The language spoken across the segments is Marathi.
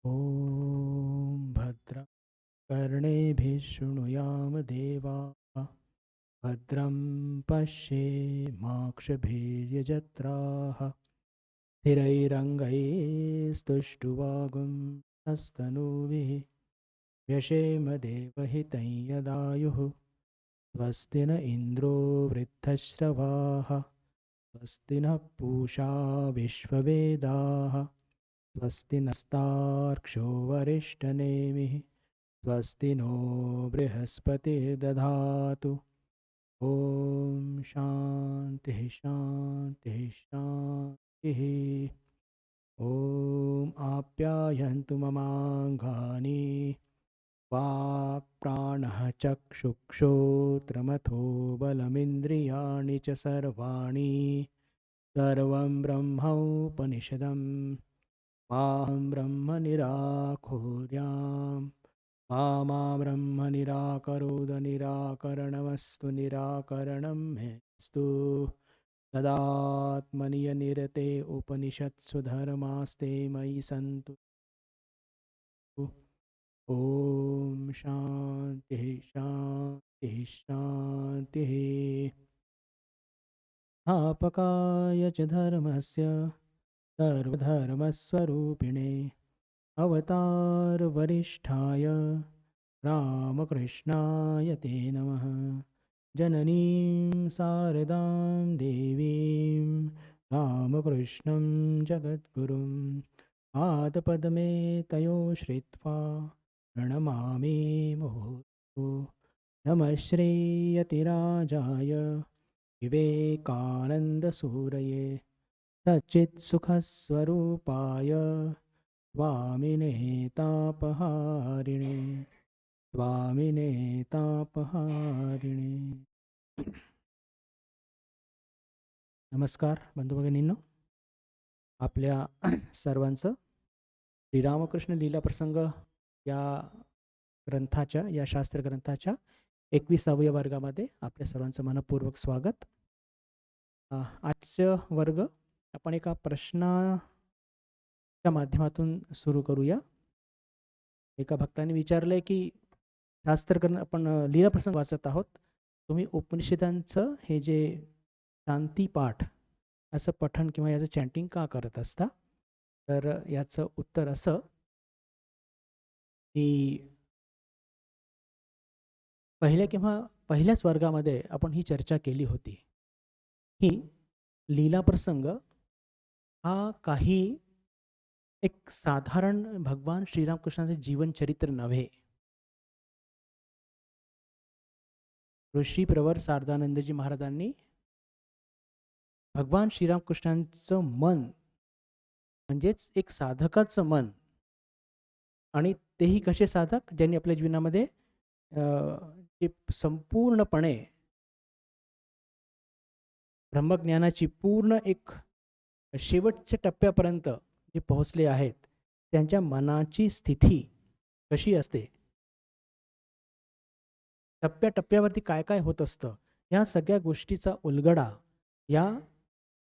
ॐ भद्रं कर्णेभिः शृणुयाम देवाः भद्रं पश्येमाक्षभिर्यजत्राः स्थिरैरङ्गैस्तुष्टुवागुंस्तनूभिः व्यशेम देवहितं यदायुः स्वस्ति न इन्द्रो वृद्धश्रवाः स्वस्ति नः पूषा विश्ववेदाः स्वस्ति नस्तार्क्ष्यो वरिष्ठनेमिः स्वस्ति नो बृहस्पतिर्दधातु ॐ शान्तिः शान्तिः शान्तिः ॐ आप्यायन्तु ममाङ्गानि वाक्प्राणः चक्षुश्रोत्रमथो बलमिन्द्रियाणि च सर्वाणि सर्वं ब्रह्मोपनिषदम् मां ब्रह्म निराकुर्याम् मा ब्रह्म निराकरोद निराकरणमस्तु निराकरणं मेस्तु तदात्मनि निरते उपनिषत्सु धर्मास्ते मयि सन्तु ॐ शान्तिः शान्तिः शान्तिः स्थापकाय च धर्मस्य सर्वधर्मस्वरूपिणे अवतारवरिष्ठाय रामकृष्णाय ते नमः जननीं शारदां देवीं रामकृष्णं जगद्गुरुं पादपद्मे तयो श्रित्वा प्रणमामि मुहुर्मुहुः नमः श्रीयतिराजाय विवेकानन्दसूरये सच्चित्सुखस्वरूपाय स्वामिने तापहारिणे स्वामिने तापहारिणे. नमस्कार बंधू भगिनींनो, आपल्या सर्वांचं श्रीरामकृष्ण लीला प्रसंग या ग्रंथाच्या या शास्त्र ग्रंथाच्या 21व्या वर्गामध्ये आपल्या सर्वांचं मनपूर्वक स्वागत. आजचं वर्ग आपण एका प्रश्नाच्या माध्यमातून सुरू करूया. एका भक्ताने विचारलंय की शास्त्र आपण लीला प्रसंग वाचत आहोत, तुम्ही उपनिषदांचं हे जे शांती पाठ असं पठण किंवा याचं चॅन्टिंग का करत असता. तर याचं उत्तर असं की पहिल्याच वर्गामध्ये आपण ही चर्चा केली होती की लीला प्रसंग हा काही एक साधारण भगवान श्रीरामकृष्णाचे जीवनचरित्र नव्हे. ऋषी प्रवर शारदानंदजी महाराजांनी भगवान श्रीरामकृष्णांचं मन म्हणजेच एक साधकाचं मन, आणि तेही कसे साधक ज्यांनी आपल्या जीवनामध्ये संपूर्णपणे ब्रह्मज्ञानाची पूर्ण एक शेवटच्या टप्प्यापर्यंत जे पोहोचले आहेत, त्यांच्या मनाची स्थिती कशी असते, टप्प्याटप्प्यावरती काय काय होत असतं, या सगळ्या गोष्टीचा उलगडा या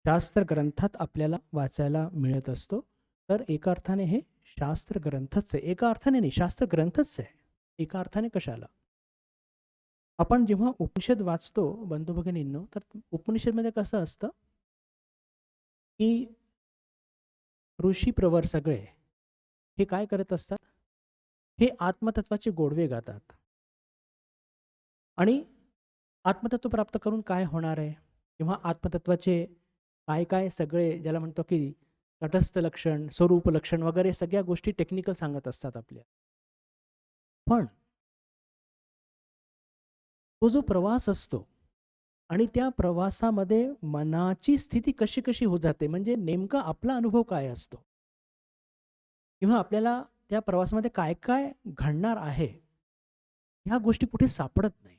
शास्त्र ग्रंथात आपल्याला वाचायला मिळत असतो. तर एका अर्थाने हे शास्त्र ग्रंथच आहे, एका अर्थाने नाही, शास्त्र ग्रंथच आहे. एका अर्थाने कशाला, आपण जेव्हा उपनिषद वाचतो बंधू भगिनींनो, तर उपनिषदमध्ये कसं असतं की ऋषी प्रवर सगळे हे काय करत असतात, हे आत्मतत्वाचे गोडवे गातात. आणि आत्मतत्व प्राप्त करून काय होणार आहे, किंवा आत्मतत्वाचे काय काय सगळे ज्याला म्हणतो की तटस्थ लक्षण, स्वरूप लक्षण वगैरे सगळ्या गोष्टी टेक्निकल सांगत असतात आपल्या. पण तो जो प्रवास असतो आणि त्या प्रवासामध्ये मनाची स्थिती कशी कशी होत जाते, म्हणजे नेमका आपला अनुभव काय असतो, किंवा आपल्याला त्या प्रवासामध्ये काय काय घडणार आहे, ह्या गोष्टी कुठे सापडत नाही.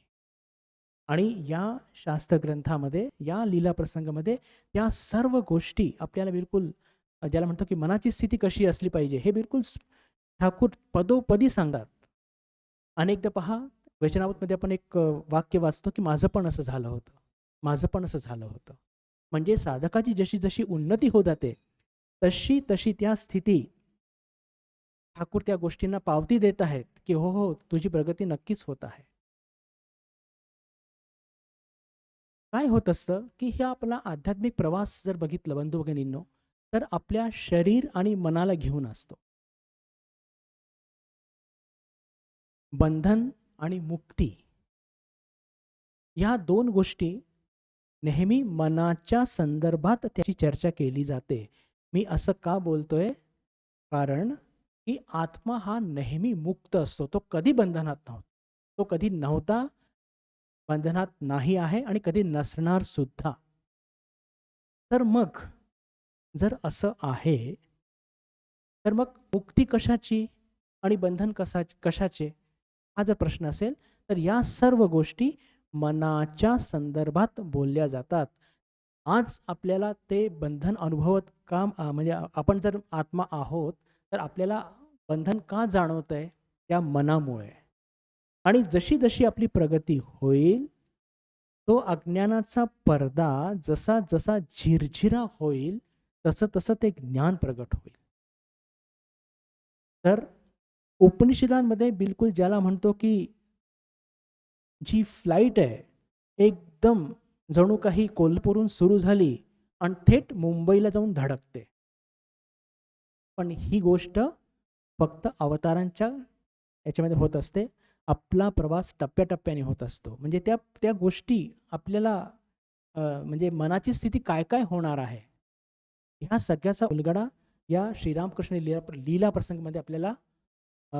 आणि या शास्त्र ग्रंथामध्ये या लीला प्रसंगामध्ये त्या सर्व गोष्टी आपल्याला बिलकुल, ज्याला म्हणतो की मनाची स्थिती कशी असली पाहिजे, हे बिलकुल ठाकूर पदोपदी सांगतात. अनेकदा पहा, वचनामृतमध्ये आपण एक वाक्य वाचतो की माझं पण असं झालं होतं, माझं पण असं झालं होतं. म्हणजे साधकाची जशी जशी उन्नती होत जाते तशी तशी त्या स्थिती ठाकूर त्या गोष्टींना पावती देत आहेत की हो हो तुझी प्रगती नक्कीच होत आहे. काय होत असतं की हे आपला आध्यात्मिक प्रवास जर बघितलं बंधू भगिनींनो, तर आपल्या शरीर आणि मनाला घेऊन असतो. बंधन आणि मुक्ती ह्या दोन गोष्टी नेहमी मनाच्या संदर्भात त्याची चर्चा केली जाते. मी असं का बोलतोय? कारण की आत्मा हा नेहमी मुक्त असतो. तो कधी बंधनात नव्हता. तो कधी नव्हता, बंधनात नाही आहे आणि कधी नसणार सुद्धा. तर मग जर असं आहे, तर मग मुक्ती कशाची आणि बंधन कशाचे? हा जर प्रश्न असेल, तर या सर्व गोष्टी मनाच्या संदर्भात बोलल्या जातात. आज आपल्याला ते बंधन अनुभवत म्हणजे आपण जर आत्मा आहोत, तर आपल्याला बंधन का जाणवतंय? त्या मनामुळे. आणि जशी-जशी आपली प्रगती होईल, तो अज्ञानाचा पडदा जसा-जसा झिरझिरा होईल, तसं-तसं ते ज्ञान प्रगट होईल. तर उपनिषदांमध्ये बिलकुल ज्याला म्हणतो, की जी फ्लाइट आहे, एकदम जणू काही कोल्हापूरहून सुरू झाली आणि थेट मुंबईला जाऊन धडकते. पण ही गोष्ट फक्त अवतारांच्या याच्यामध्ये होत असते. आपला प्रवास टप्प्याटप्प्याने होत असतो. म्हणजे त्या त्या गोष्टी आपल्याला म्हणजे मनाची स्थिती काय-काय होणार आहे, ह्या सगळ्याचा उलगडा या श्रीरामकृष्ण लीला प्रसंगमध्ये आपल्याला अ,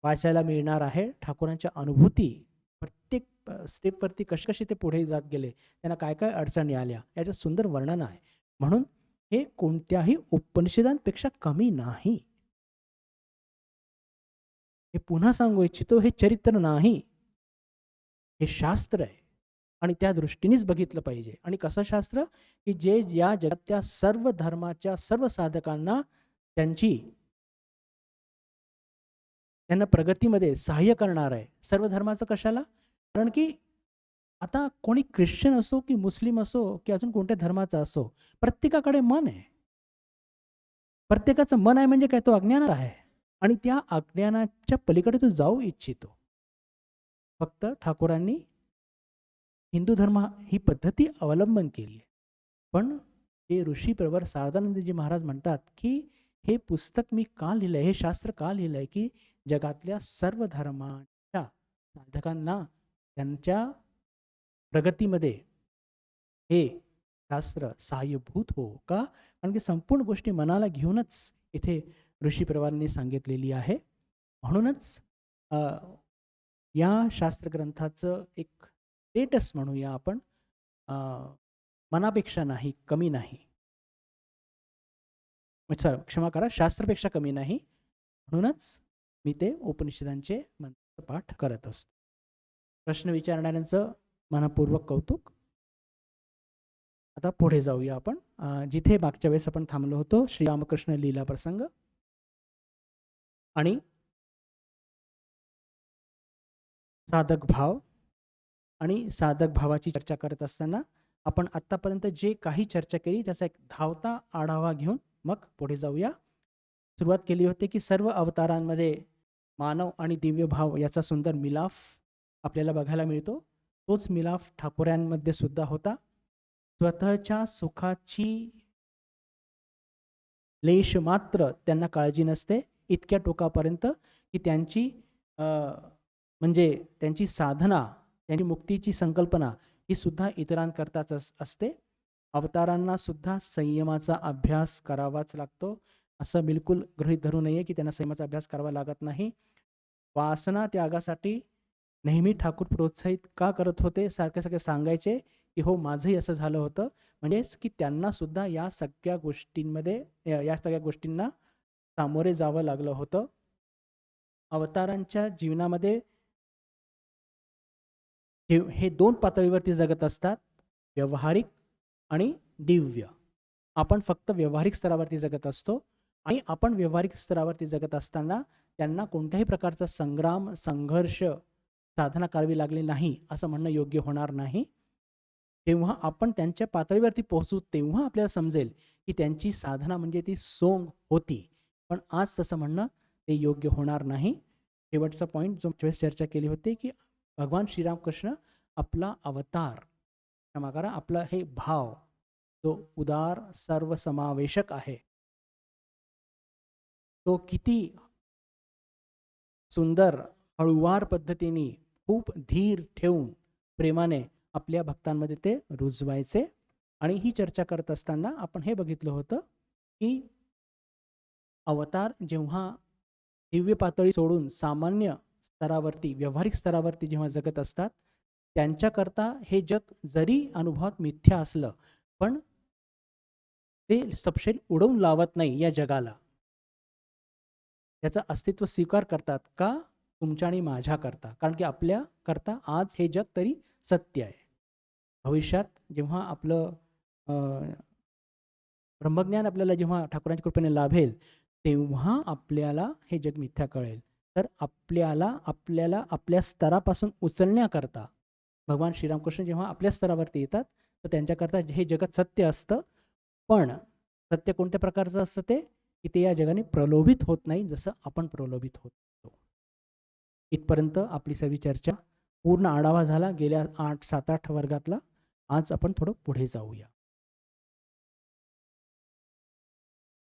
वाचायला मिळणार आहे. ठाकूरांच्या अनुभूती प्रत्येक स्टेपवरती कशी-कशी ते पुढे जात गेले, त्यांना काय-काय अडचणी आल्या, याचं सुंदर वर्णन आहे. म्हणून हे कोणत्याही उपनिषदांपेक्षा कमी नाही. हे पुन्हा सांगू इच्छितो, हे चरित्र नाही. हे शास्त्र आहे आणि त्या दृष्टीनेच बघितलं पाहिजे. आणि कसं शास्त्र? की जे या जगातल्या सर्व धर्माच्या सर्व साधकांना त्यांना प्रगतीमध्ये सहाय्य करणार आहे. सर्व धर्माचं कशाला? कारण की आता कोणी ख्रिश्चन असो की मुस्लिम असो की अजून कोणत्या धर्माचा असो, प्रत्येकाकडे मन आहे. प्रत्येकाचं मन आहे म्हणजे काय? तो अज्ञानात आहे आणि त्या अज्ञानाच्या पलीकडे तो जाऊ इच्छितो. फक्त ठाकूरांनी हिंदू धर्म ही पद्धती अवलंबन केली आहे. पण हे ऋषी प्रवर शारदानंदजी महाराज म्हणतात, की हे पुस्तक मी का लिहिलंय, हे शास्त्र का लिहिलंय, की जगातल्या सर्व धर्माच्या साधकांना त्यांच्या प्रगतीमध्ये हे शास्त्र सहाय्यभूत हो. का? कारण की संपूर्ण गोष्टी मनाला घेऊनच इथे ऋषी प्रवारांनी सांगितलेली आहे. म्हणूनच अ, या शास्त्रग्रंथाचं एक स्टेटस म्हणूया आपण, अ, मनापेक्षा नाही, कमी नाही. अच्छा, क्षमा करा, शास्त्रापेक्षा कमी नाही. म्हणूनच मी ते उपनिषदांचे मंत्र पाठ करत असतो. प्रश्न विचारणाऱ्यांचं मनःपूर्वक कौतुक. आता पुढे जाऊया आपण. जिथे मागच्या वेळेस आपण थांबलो होतो, श्रीरामकृष्ण लीला प्रसंग आणि साधक भाव आणि साधक भावाची चर्चा करत असताना आपण आत्तापर्यंत जे काही चर्चा केली त्याचा एक धावता आढावा घेऊन मग पुढे जाऊया. सुरुवात केली होती की सर्व अवतारांमध्ये मानव आणि दिव्य भाव याचा सुंदर मिलाफ आपल्याला बघायला मिळतो. तोच मिलाफ ठाकूरांमध्ये सुद्धा होता. स्वतःच्या सुखाची लेश मात्र त्यांना काळजी नसते, इतक्या टोकापर्यंत की त्यांची म्हणजे त्यांची साधना, त्यांची मुक्तीची संकल्पना ही सुद्धा इतरांकरताच असते. अवतारांना सुद्धा संयमाचा अभ्यास करावाच लागतो. असं बिलकुल गृहीत धरू नये की त्यांना संयमाचा अभ्यास करावा लागत नाही. वासना त्यागासाठी नेहमी ठाकूर प्रोत्साहित का करत होते? सारखे-सारखे सांगायचे की हो माझंही असं झालं होतं. म्हणजेच की त्यांना सुद्धा या सगळ्या गोष्टींमध्ये या सगळ्या गोष्टींना सामोरे जावं लागलं होतं. अवतारांच्या जीवनामध्ये हे 2 पातळीवरती जगत असतात, व्यावहारिक आणि दिव्य. आपण फक्त व्यावहारिक स्तरावरती जगत असतो आणि आपण व्यावहारिक स्तरावरती जगत असताना त्यांना कोणत्याही प्रकारचा संग्राम, संघर्ष, साधना करावी लागली नाही, असं म्हणणं योग्य होणार नाही. जेव्हा आपण त्यांच्या पातळीवरती पोहोचू, तेव्हा आपल्याला समजेल, की त्यांची साधना म्हणजे ती सोंग होती. पण आज तसं म्हणणं ते योग्य होणार नाही. शेवटचा पॉईंट जो वेळेस चर्चा केली होती की भगवान श्रीरामकृष्ण आपला अवतार, क्षमा करा, आपला हे भाव जो उदार सर्वसमावेशक आहे, तो किती सुंदर हळुवार पद्धतीने खूप धीर ठेवून प्रेमाने आपल्या भक्तांमध्ये ते रुजवायचे. आणि ही चर्चा करत असताना आपण हे बघितलं होतं की अवतार जेव्हा दिव्य पातळी सोडून सामान्य स्तरावरती, व्यावहारिक स्तरावरती जेव्हा जगत असतात, त्यांच्याकरता हे जग जरी अनुभवात मिथ्या असलं पण ते सपशेल उडवून लावत नाही या जगाला. त्याचं अस्तित्व स्वीकार करतात का? तुमच्या आणि माझ्या करता. कारण की आपल्या करता आज हे जग तरी सत्य आहे. भविष्यात जेव्हा आपलं ब्रह्मज्ञान आपल्याला जेव्हा ठाकूरांच्या कृपेने लाभेल, तेव्हा आपल्याला हे जग मिथ्या कळेल. तर आपल्याला आपल्या स्तरापासून उचलण्याकरता भगवान श्रीरामकृष्ण जेव्हा आपल्या स्तरावरती येतात, तर त्यांच्याकरता हे जगत सत्य असतं. पण सत्य कोणत्या प्रकारचं असतं ते? की ते या जगाने प्रलोभित होत नाही जसं आपण प्रलोभित होतो. इथपर्यंत आपली सर्व चर्चा पूर्ण आढावा झाला गेल्या 7-8 वर्गातला. आज आपण थोडं पुढे जाऊया.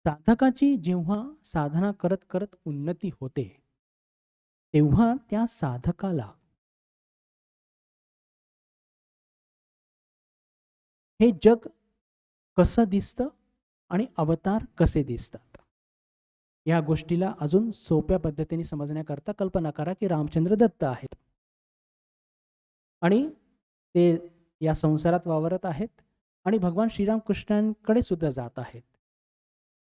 साधकाची जेव्हा साधना करत करत उन्नती होते, तेव्हा त्या साधकाला हे जग कसं दिसतं आणि अवतार कसे दिसतात, या गोष्टीला अजून सोप्या पद्धतीने समजण्याकरता कल्पना करा की रामचंद्र दत्त आहेत आणि ते या संसारात वावरत आहेत आणि भगवान श्रीरामकृष्णांकडे सुद्धा जात आहेत.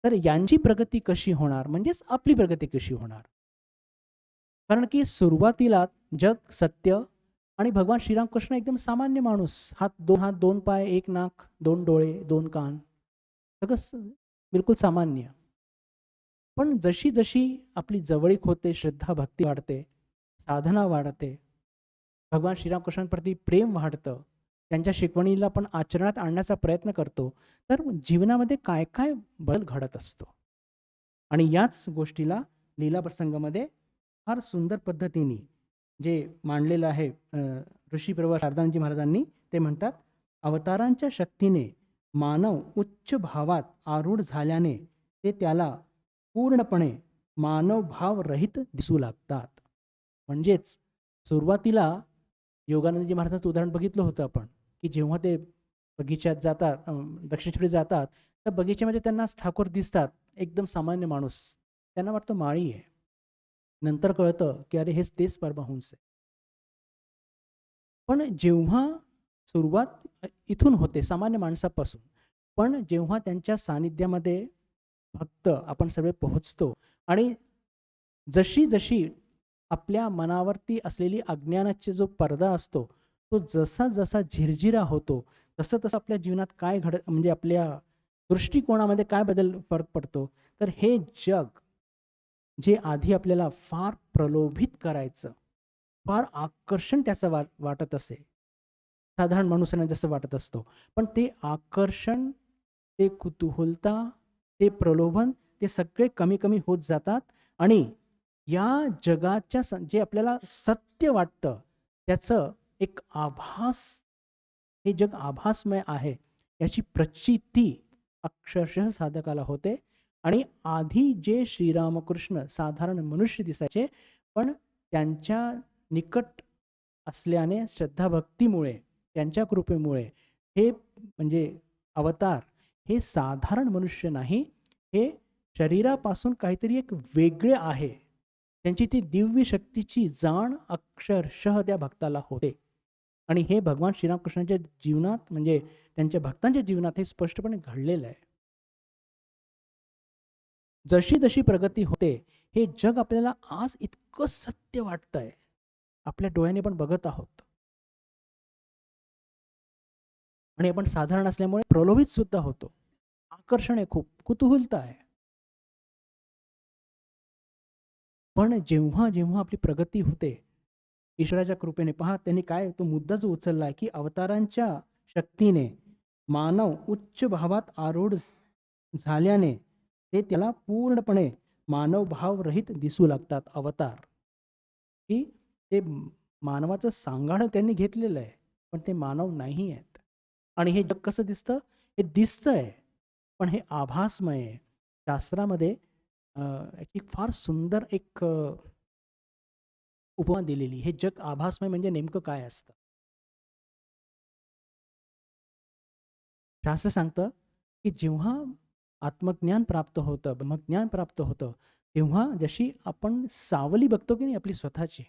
तर यांची प्रगती कशी होणार, म्हणजेच आपली प्रगती कशी होणार? कारण की सुरुवातीला जग सत्य आणि भगवान श्रीरामकृष्ण एकदम सामान्य माणूस, हात दोन पाय, एक नाक, 2 डोळे, 2 कान, सगळं बिलकुल सामान्य. पण जशी जशी आपली जवळीक होते, श्रद्धा भक्ती वाढते, साधना वाढते, भगवान श्रीरामकृष्णांप्रती प्रेम वाढतं, त्यांच्या शिकवणीला पण आचरणात आणण्याचा प्रयत्न करतो, तर जीवनामध्ये काय काय बदल घडत असतो. आणि याच गोष्टीला लीला प्रसंगामध्ये फार सुंदर पद्धतीने जे मांडलेलं आहे ऋषीप्रभा शारदांजी महाराजांनी. ते म्हणतात, अवतारांच्या शक्तीने मानव उच्च भावात आरूढ झाल्याने ते त्याला पूर्णपणे मानव भाव रहित दिसू लागतात. म्हणजेच सुरुवातीला योगानंदजी महाराजांचं उदाहरण बघितलं होतं आपण, की जेव्हा ते बगीच्यात जातात, दक्षिणेकडे जातात, तर बगीच्यामध्ये त्यांना ठाकूर दिसतात, एकदम सामान्य माणूस. त्यांना वाटतं माळी आहे. नंतर कळतं की अरे हेच तेच परमहंस आहे. पण जेव्हा सुरुवात इथून होते सामान्य माणसापासून, पण जेव्हा त्यांच्या सानिध्यामध्ये भक्त आपण सगळे पोहोचतो आणि जशी जशी आपल्या मनावरती असलेली अज्ञानाची जो पडदा असतो, तो जसा जसा झिरझिरा होतो, तसं तसं आपल्या जीवनात काय म्हणजे आपल्या दृष्टिकोनामध्ये काय बदल फरक पडतो. तर हे जग जे आधी आपल्याला फार प्रलोभित करायचं, फार आकर्षण त्याचं वाटत असे, साधारण माणसांना जसं वाटत असतो, पण ते आकर्षण, ते कुतूहलता, ते प्रलोभन, ते सगळे कमी कमी होत जातात आणि या जगाच्या जे आपल्याला सत्य वाटतं त्याचं एक आभास, हे जग आभासमय आहे याची प्रचिती अक्षरशः साधकाला होते. आणि आधी जे श्रीरामकृष्ण साधारण मनुष्य दिसायचे, पण त्यांच्या निकट असल्याने श्रद्धाभक्तीमुळे, त्यांच्या कृपेमुळे हे म्हणजे अवतार हे साधारण मनुष्य नाही, हे शरीरापासून काहीतरी एक वेगळे आहे. त्यांची ती दिव्य शक्तीची जाण अक्षरशः त्या भक्ताला होते. आणि हे भगवान श्रीरामकृष्णांच्या जीवनात, म्हणजे त्यांच्या भक्तांच्या जीवनात हे स्पष्टपणे घडलेलं आहे. जशी जशी प्रगती होते, हे जग आपल्याला आज इतकं सत्य वाटतंय, आपल्या डोळ्याने पण बघत आहोत आणि आपण साधारण असल्यामुळे प्रलोभित सुद्धा होतो. आकर्षण आहे, खूप कुतूहलता आहे. पण जेव्हा जेव्हा आपली प्रगती होते ईश्वराच्या कृपेने, पहा त्यांनी काय तो मुद्दा जो उचललाय की अवतारांच्या शक्तीने मानव उच्च भावात आरूढ झाल्याने ते त्याला पूर्णपणे मानवभाव रहित दिसू लागतात अवतार, की ते मानवाचं सांगाडं त्यांनी घेतलेलं आहे, पण ते मानव नाही आहेत. आणि हे जग कसं दिसतं? हे दिसतंय, पण हे आभासमय आहे. शास्त्रामध्ये याची फार सुंदर एक उपमा दिलेली. हे जग आभासमय म्हणजे नेमकं काय असतं? शास्त्र सांगतं, की जेव्हा आत्मज्ञान प्राप्त होतं, ब्रह्मज्ञान प्राप्त होतं, तेव्हा जशी आपण सावली बघतो की नाही आपली स्वतःची.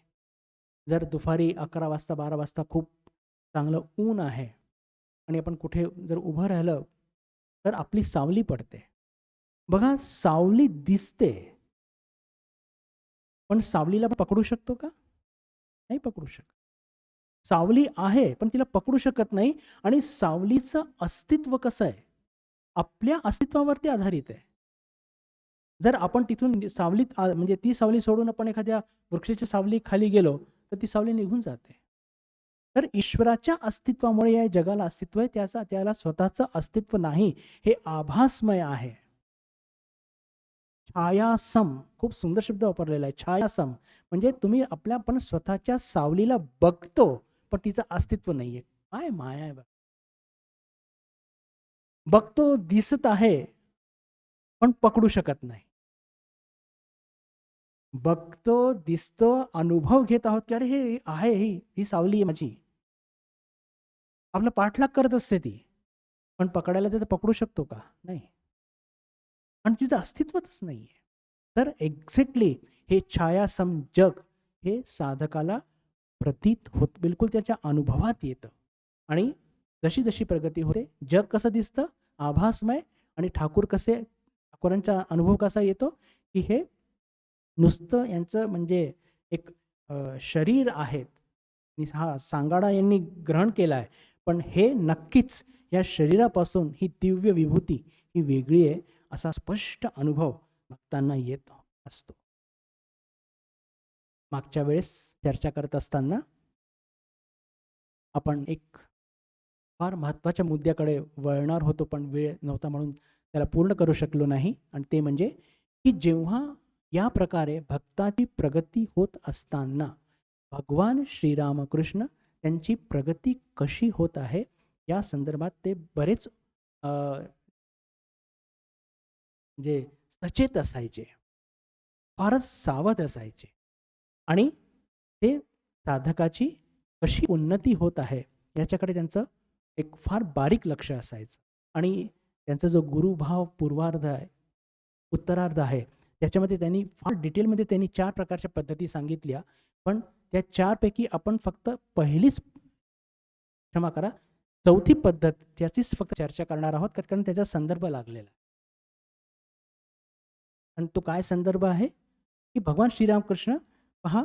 जर दुपारी 11 वाजता 12 वाजता खूप चांगलं ऊन आहे आणि आपण कुठे जर उभं राहिलं, तर आपली सावली पडते. बघा सावली दिसते, पण सावलीला पकडू शकतो का? नाही पकडू शकत. सावली आहे, पण तिला पकडू शकत नाही आणि सावलीचं अस्तित्व कसं आहे? आपल्या अस्तित्वावरती आधारित आहे. जर आपण तिथून सावलीत म्हणजे ती सावली सोडून आपण एखाद्या वृक्षाच्या सावली खाली गेलो, तर ती सावली निघून जाते. तर ईश्वराच्या अस्तित्वामुळे या जगाला अस्तित्व आहे, त्याला स्वतःचं अस्तित्व नाही. हे आभासमय आहे. छायासम खूप सुंदर शब्द वापरलेला आहे. छायासम म्हणजे तुम्ही आपण स्वतःच्या सावलीला बघतो, पण तिचं अस्तित्व नाहीये. काय माया आहे बघा. बघतो, दिसत आहे, पण पकडू शकत नाही. बघतो, दिसतो, अनुभव घेत आहोत, की अरे हे आहे, ही सावली आहे माझी. आपला पाठलाग करत असते ती. पण पकडायला तर पकडू शकतो का? नाही. आणि तिचं अस्तित्वच नाहीये. तर एक्झॅक्टली हे छायासम जग हे साधकाला प्रतीत होत, बिलकुल त्याच्या अनुभवात येतं. आणि जशी जशी प्रगती होते, जग कसं दिसतं? आभासमय. आणि ठाकूरांचा अनुभव कसा येतो, की हे नुसतं यांचं म्हणजे एक शरीर आहेत. हा सांगाडा यांनी ग्रहण केलाय. पण हे नक्कीच या शरीरापासून ही दिव्य विभूती ही वेगळी आहे, असा स्पष्ट अनुभव भक्तांना येत असतो. मागच्या वेळेस चर्चा करत असताना आपण एक फार महत्त्वाच्या मुद्द्याकडे वळणार होतो, पण वेळ नव्हता म्हणून त्याला पूर्ण करू शकलो नाही. आणि ते म्हणजे, की जेव्हा या प्रकारे भक्ताची प्रगती होत असताना भगवान श्रीरामकृष्ण त्यांची प्रगती कशी होत आहे, या संदर्भात ते बरेच म्हणजे सचेत असायचे, फारच सावध असायचे. आणि ते साधकाची कशी उन्नती होत आहे याच्याकडे त्यांचं एक फार बारीक लक्ष असायचं. आणि त्यांचा जो गुरुभाव पूर्वार्ध आहे, उत्तरार्ध आहे, त्याच्यामध्ये त्यांनी फार डिटेलमध्ये त्यांनी 4 प्रकारच्या पद्धती सांगितल्या. पण त्या 4 पैकी आपण फक्त क्षमा करा, चौथी पद्धत त्याचीच फक्त चर्चा करणार आहोत, कारण त्याचा संदर्भ लागलेला आहे. आणि तो काय संदर्भ आहे, की भगवान श्रीरामकृष्ण पहा,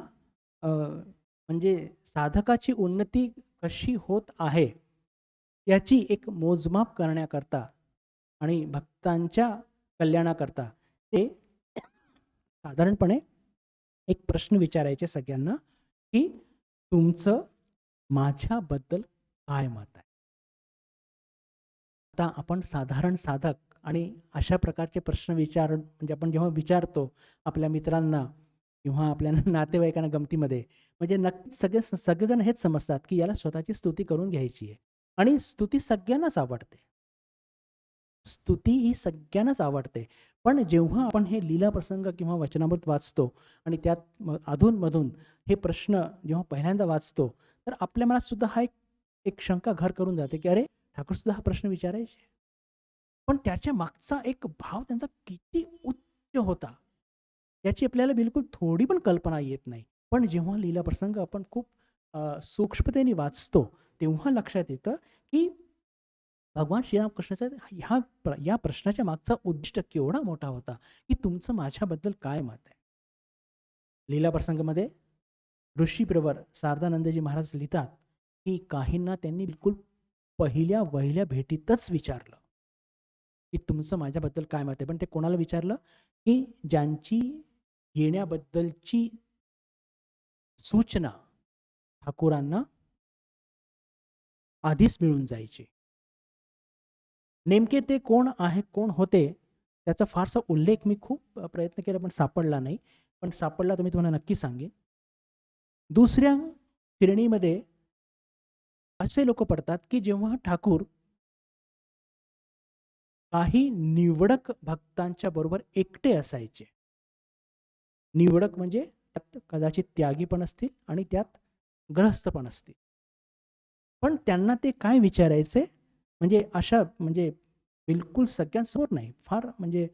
म्हणजे साधकाची उन्नती कशी होत आहे याची एक मोजमाप करण्याकरता आणि भक्तांच्या कल्याणाकरता ते साधारणपणे एक प्रश्न विचारायचे सगळ्यांना, की तुमचं माझ्याबद्दल काय मत आहे? आता आपण साधारण साधक आणि अशा प्रकारचे प्रश्न म्हणजे आपण जेव्हा विचारतो आपल्या मित्रांना किंवा आपल्या नातेवाईकांना गमतीमध्ये, म्हणजे नक्कीच सगळेजण हेच समजतात, की याला स्वतःची स्तुती करून घ्यायची आहे. आणि स्तुती सगळ्यांनाच आवडते. स्तुती ही सगळ्यांनाच आवडते. पण जेव्हा आपण हे लीला प्रसंग किंवा वचनामृत वाचतो आणि त्यात अधूनमधून हे प्रश्न जेव्हा पहिल्यांदा वाचतो, तर आपल्या मनात सुद्धा हा एक एक शंका घर करून जाते, की अरे ठाकूर सुद्धा हा प्रश्न विचारायचे. पण त्याच्या मागचा एक भाव त्यांचा किती उच्च होता, याची आपल्याला बिलकुल थोडी पण कल्पना येत नाही. पण जेव्हा लीला प्रसंग आपण खूप सूक्ष्मतेने वाचतो, तेव्हा लक्षात येतं, की भगवान श्रीरामकृष्णाचा या प्रश्नाच्या मागचा उद्दिष्ट केवढा मोठा होता, की तुमचं माझ्याबद्दल काय मत आहे? लीला प्रसंगामध्ये ऋषीप्रवर शारदानंदजी महाराज लिहितात, की काहींना त्यांनी बिलकुल पहिल्या वहिल्या भेटीतच विचारलं, की तुमचं माझ्याबद्दल काय मत आहे? पण ते कोणाला विचारलं, की ज्यांची येण्याबद्दलची सूचना ठाकूरांना आधीच मिळून जायची. नेमके ते कोण होते त्याचा फारसा उल्लेख मी खूप प्रयत्न केला पण सापडला नाही. पण सापडला तर मी तुम्हाला नक्की सांगेन. दुसऱ्या श्रेणीमध्ये असे लोक पडतात की जेव्हा ठाकूर काही निवडक भक्तांच्या बरोबर एकटे असायचे. निवडक म्हणजे त्यात कदाचित त्यागी पण असतील आणि त्यात गृहस्थ पण असतील. पण त्यांना ते काय विचारायचे, म्हणजे अशा म्हणजे बिलकुल सगळ्यांसमोर नाही, फार म्हणजे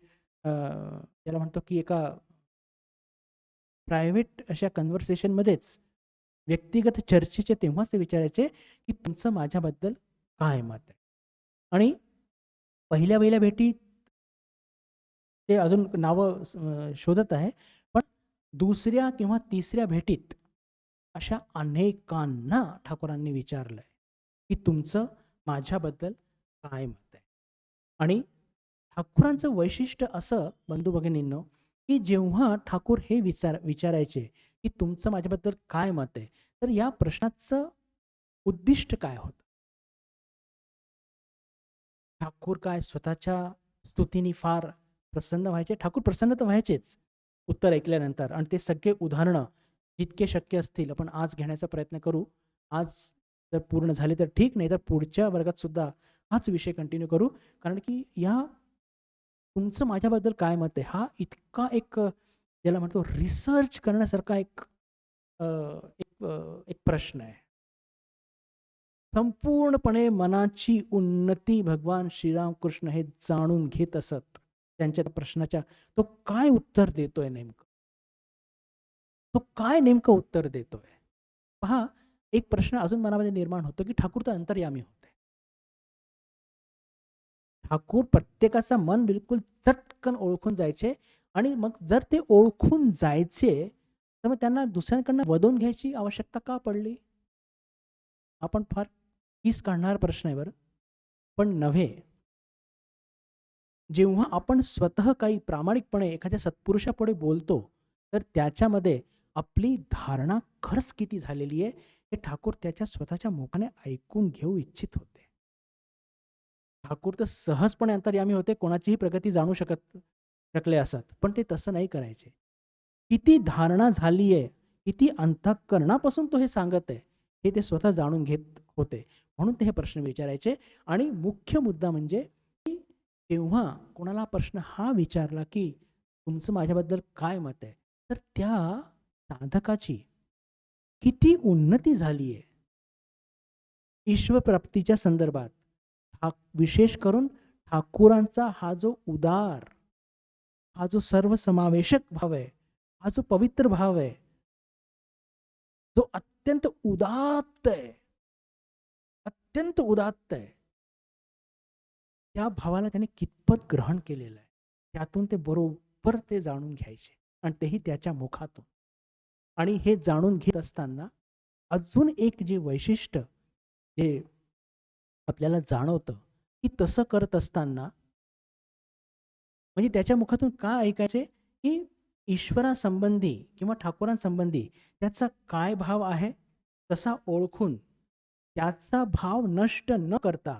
त्याला म्हणतो की एका प्रायव्हेट अशा कन्व्हर्सेशनमध्येच, व्यक्तिगत चर्चेचे तेव्हाच ते विचारायचे की तुमचं माझ्याबद्दल काय मत आहे. आणि पहिल्या भेटीत ते अजून नावं शोधत आहे. पण दुसऱ्या किंवा तिसऱ्या भेटीत अशा अनेकांना ठाकूरांनी विचारलंय की तुमचं माझ्याबद्दल काय मत आहे. आणि ठाकूरांचं वैशिष्ट्य असं बंधू भगिनींनो, की जेव्हा ठाकूर हे विचारायचे की तुमचं माझ्याबद्दल काय मत आहे, तर या प्रश्नाचं उद्दिष्ट काय होतं? ठाकूर काय स्वतःच्या स्तुतीने फार प्रसन्न व्हायचे? ठाकूर प्रसन्न तर व्हायचेच उत्तर ऐकल्यानंतर, आणि ते सगळे उदाहरणं जितके शक्य असतील आपण आज घेण्याचा प्रयत्न करू. आज जर पूर्ण झाले तर ठीक, नाही तर पुढच्या वर्गात सुद्धा हाच विषय कंटिन्यू करू. कारण की या तुमचं माझ्याबद्दल काय मत आहे हा इतका एक ज्याला म्हणतो रिसर्च करण्यासारखा एक अ, एक प्रश्न आहे. संपूर्णपणे मनाची उन्नती भगवान श्रीरामकृष्ण हे जाणून घेत असत. त्यांच्या प्रश्नाच्या तो काय उत्तर देतोय नेमकं? तो काय नेमकं उत्तर देतोय? पहा, एक प्रश्न अजून मनामध्ये निर्माण होतो की ठाकूर तर अंतर्यामी होते. ठाकूर प्रत्येकाचं मन बिलकुल चटकन ओळखून जायचे, आणि मग जर ते ओळखून जायचे तर मग त्यांना दुसऱ्यांकडनं वदवून घ्यायची आवश्यकता का पडली? आपण फार कीस काढणारा प्रश्न आहे बरं. पण नव्हे. जेव्हा आपण स्वतः काही प्रामाणिकपणे एखाद्या सत्पुरुषापुढे बोलतो, तर त्याच्यामध्ये आपली धारणा खरंच किती झालेली आहे हे ठाकूर त्याच्या स्वतःच्या मुखाने ऐकून घेऊ इच्छित होते. ठाकूर तर सहजपणे अंतर्यामी होते, कोणाचीही प्रगती जाणू शकले असत, पण ते तसं नाही करायचे. किती धारणा झाली आहे, किती अंतःकरणापासून तो हे सांगत आहे, हे ते स्वतः जाणून घेत होते. म्हणून ते हे प्रश्न विचारायचे. आणि मुख्य मुद्दा म्हणजे तेव्हा कोणाला प्रश्न हा विचारला की तुमचं माझ्याबद्दल काय मत आहे, तर त्या साधकाची किती उन्नती झाली आहे ईश्वरप्राप्तीच्या संदर्भात. हा विशेष करून ठाकूरांचा हा जो उदार, हा जो सर्वसमावेशक भाव आहे, हा जो पवित्र भाव आहे, जो अत्यंत उदात्त आहे, अत्यंत उदात्त आहे, त्या भावाला त्याने कितपत ग्रहण केलेलं आहे, त्यातून ते बरोबर ते जाणून घ्यायचे, आणि तेही त्याच्या मुखातून. आणि हे जाणून घेत असताना अजून एक जे वैशिष्ट्य जे आपल्याला जाणवतं की तसं करत असताना, म्हणजे त्याच्या मुखातून काय ऐकायचे की ईश्वरासंबंधी किंवा ठाकूरांसंबंधी त्याचा काय भाव आहे, तसा ओळखून त्याचा भाव नष्ट न करता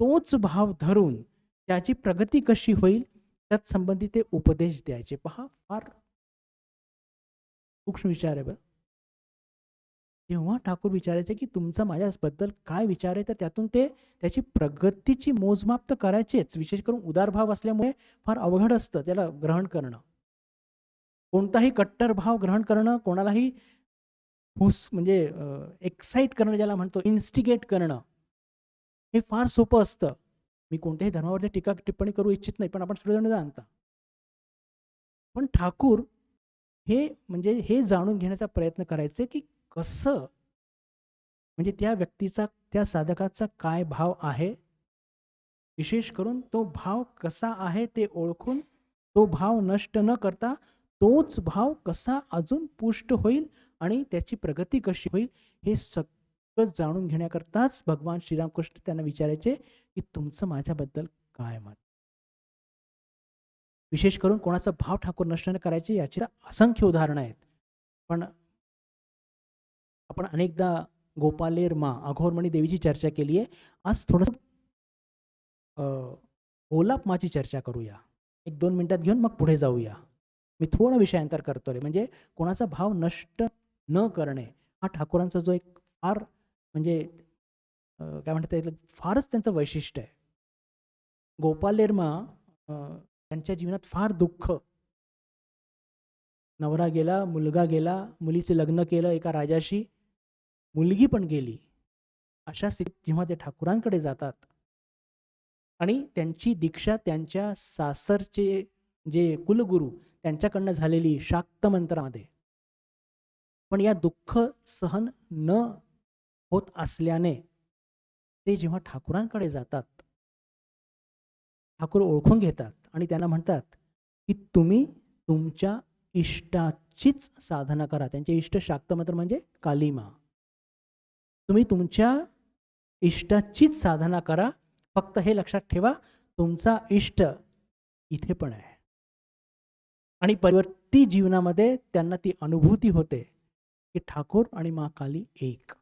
तोच भाव धरून त्याची प्रगती कशी होईल त्यात संबंधी ते उपदेश द्यायचे. पहा, फार सूक्ष्म विचार आहे बरं. जेव्हा ठाकूर विचारायचे की तुमचा माझ्याबद्दल काय विचार आहे, तर त्यातून ते त्याची प्रगतीची मोजमाप तर करायचेच. विशेष करून उदारभाव असल्यामुळे फार अवघड असतं त्याला ग्रहण करणं. कोणताही कट्टर भाव ग्रहण करणं, कोणालाही म्हणजे एक्साइट करणं, ज्याला म्हणतो इन्स्टिगेट करणं, हे फार सोपं असतं. मी कोणत्याही धर्मावरती टीका टिप्पणी करू इच्छित नाही, पण आपण सर्वजण जाणता. पण ठाकूर हे म्हणजे हे जाणून घेण्याचा प्रयत्न करायचे की कसं, म्हणजे त्या व्यक्तीचा, त्या साधकाचा काय भाव आहे, विशेष करून तो भाव कसा आहे ते ओळखून तो भाव नष्ट न करता तोच भाव कसा अजून पुष्ट होईल आणि त्याची प्रगती कशी होईल, हे सगळं जाणून घेण्याकरताच भगवान श्रीरामकृष्ण त्यांना विचारायचे की तुमचं माझ्याबद्दल काय मत. विशेष करून कोणाचा भाव ठाकूर नष्ट न करायचे याची असंख्य उदाहरणं आहेत. पण आपण अनेकदा गोपालेर मा अघोरमणी देवीची चर्चा केली आहे. आज थोडंसं ओलाप माची चर्चा करूया. 1-2 मिनिटात घेऊन मग पुढे जाऊया. मी थोडा विषयांतर करतो रे. म्हणजे कोणाचा भाव नष्ट न करणे हा ठाकूरांचा जो एक फार म्हणजे काय म्हणता येईल, फारच त्यांचं वैशिष्ट्य आहे. गोपालेरमा त्यांच्या जीवनात फार दुःख. नवरा गेला, मुलगा गेला, मुलीचे लग्न केलं एका राजाशी, मुलगी पण गेली. अशा स्थितीत जेव्हा ते ठाकूरांकडे जातात आणि त्यांची दीक्षा त्यांच्या सासरचे जे कुलगुरू त्यांच्याकडनं झालेली शाक्त मंत्रामध्ये, पण या दुःख सहन न होत असल्याने ते जेव्हा ठाकूरांकडे जातात, ठाकूर ओळखून घेतात आणि त्यांना म्हणतात की तुम्ही तुमच्या इष्टाचीच साधना करा. त्यांचे इष्ट शाक्त मंत्र म्हणजे कालीमा. तुम्ही तुमच्या इष्टाचीच साधना करा. फक्त हे लक्षात ठेवा, तुमचा इष्ट इथे पण आहे. आणि परिवर्ती जीवनामध्ये त्यांना ती अनुभूती होते की ठाकूर आणि माँ काली एक.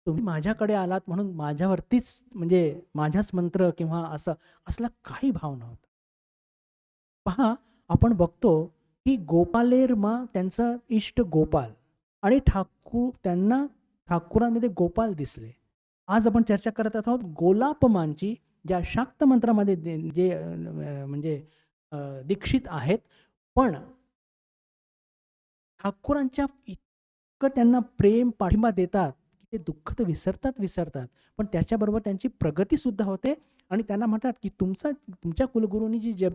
तुम्ही माझ्याकडे आलात म्हणून माझ्यावरतीच म्हणजे माझ्याच मंत्र किंवा असला काही भाव नव्हता. पहा, आपण बघतो की गोपालेर माँ त्यांचा इष्ट गोपाल आणि त्यांना ठाकुरांमध्ये गोपाल दिसले. आज आपण चर्चा करत आहोत गोलापमांची, ज्या शाक्त मंत्रामध्ये जे म्हणजे दीक्षित आहेत, पण ठाकुरांच्या इतकं त्यांना प्रेम पाठिंबा देतात की ते दुःख तर विसरतात, पण त्याच्याबरोबर त्यांची प्रगती सुद्धा होते. आणि त्यांना म्हणतात की तुमच्या कुलगुरूंनी जी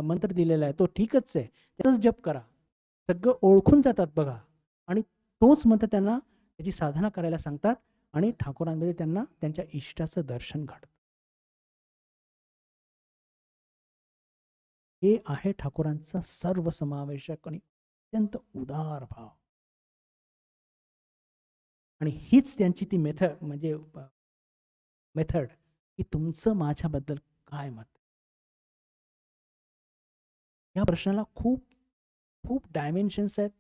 मंत्र दिलेला आहे तो ठीकच आहे, त्याचाच जप करा. सगळं ओळखून जातात बघा. आणि तोच मंत्र त्यांना त्याची साधना करायला सांगतात आणि ठाकुरांमध्ये त्यांना त्यांच्या इष्टाचं दर्शन घडतं. हे आहे ठाकुरांचा सर्वसमावेशक आणि अत्यंत उदार भाव. आणि हीच त्यांची ती मेथड की तुमचं माझ्याबद्दल काय मत. या प्रश्नाला खूप खूप डायमेन्शन्स आहेत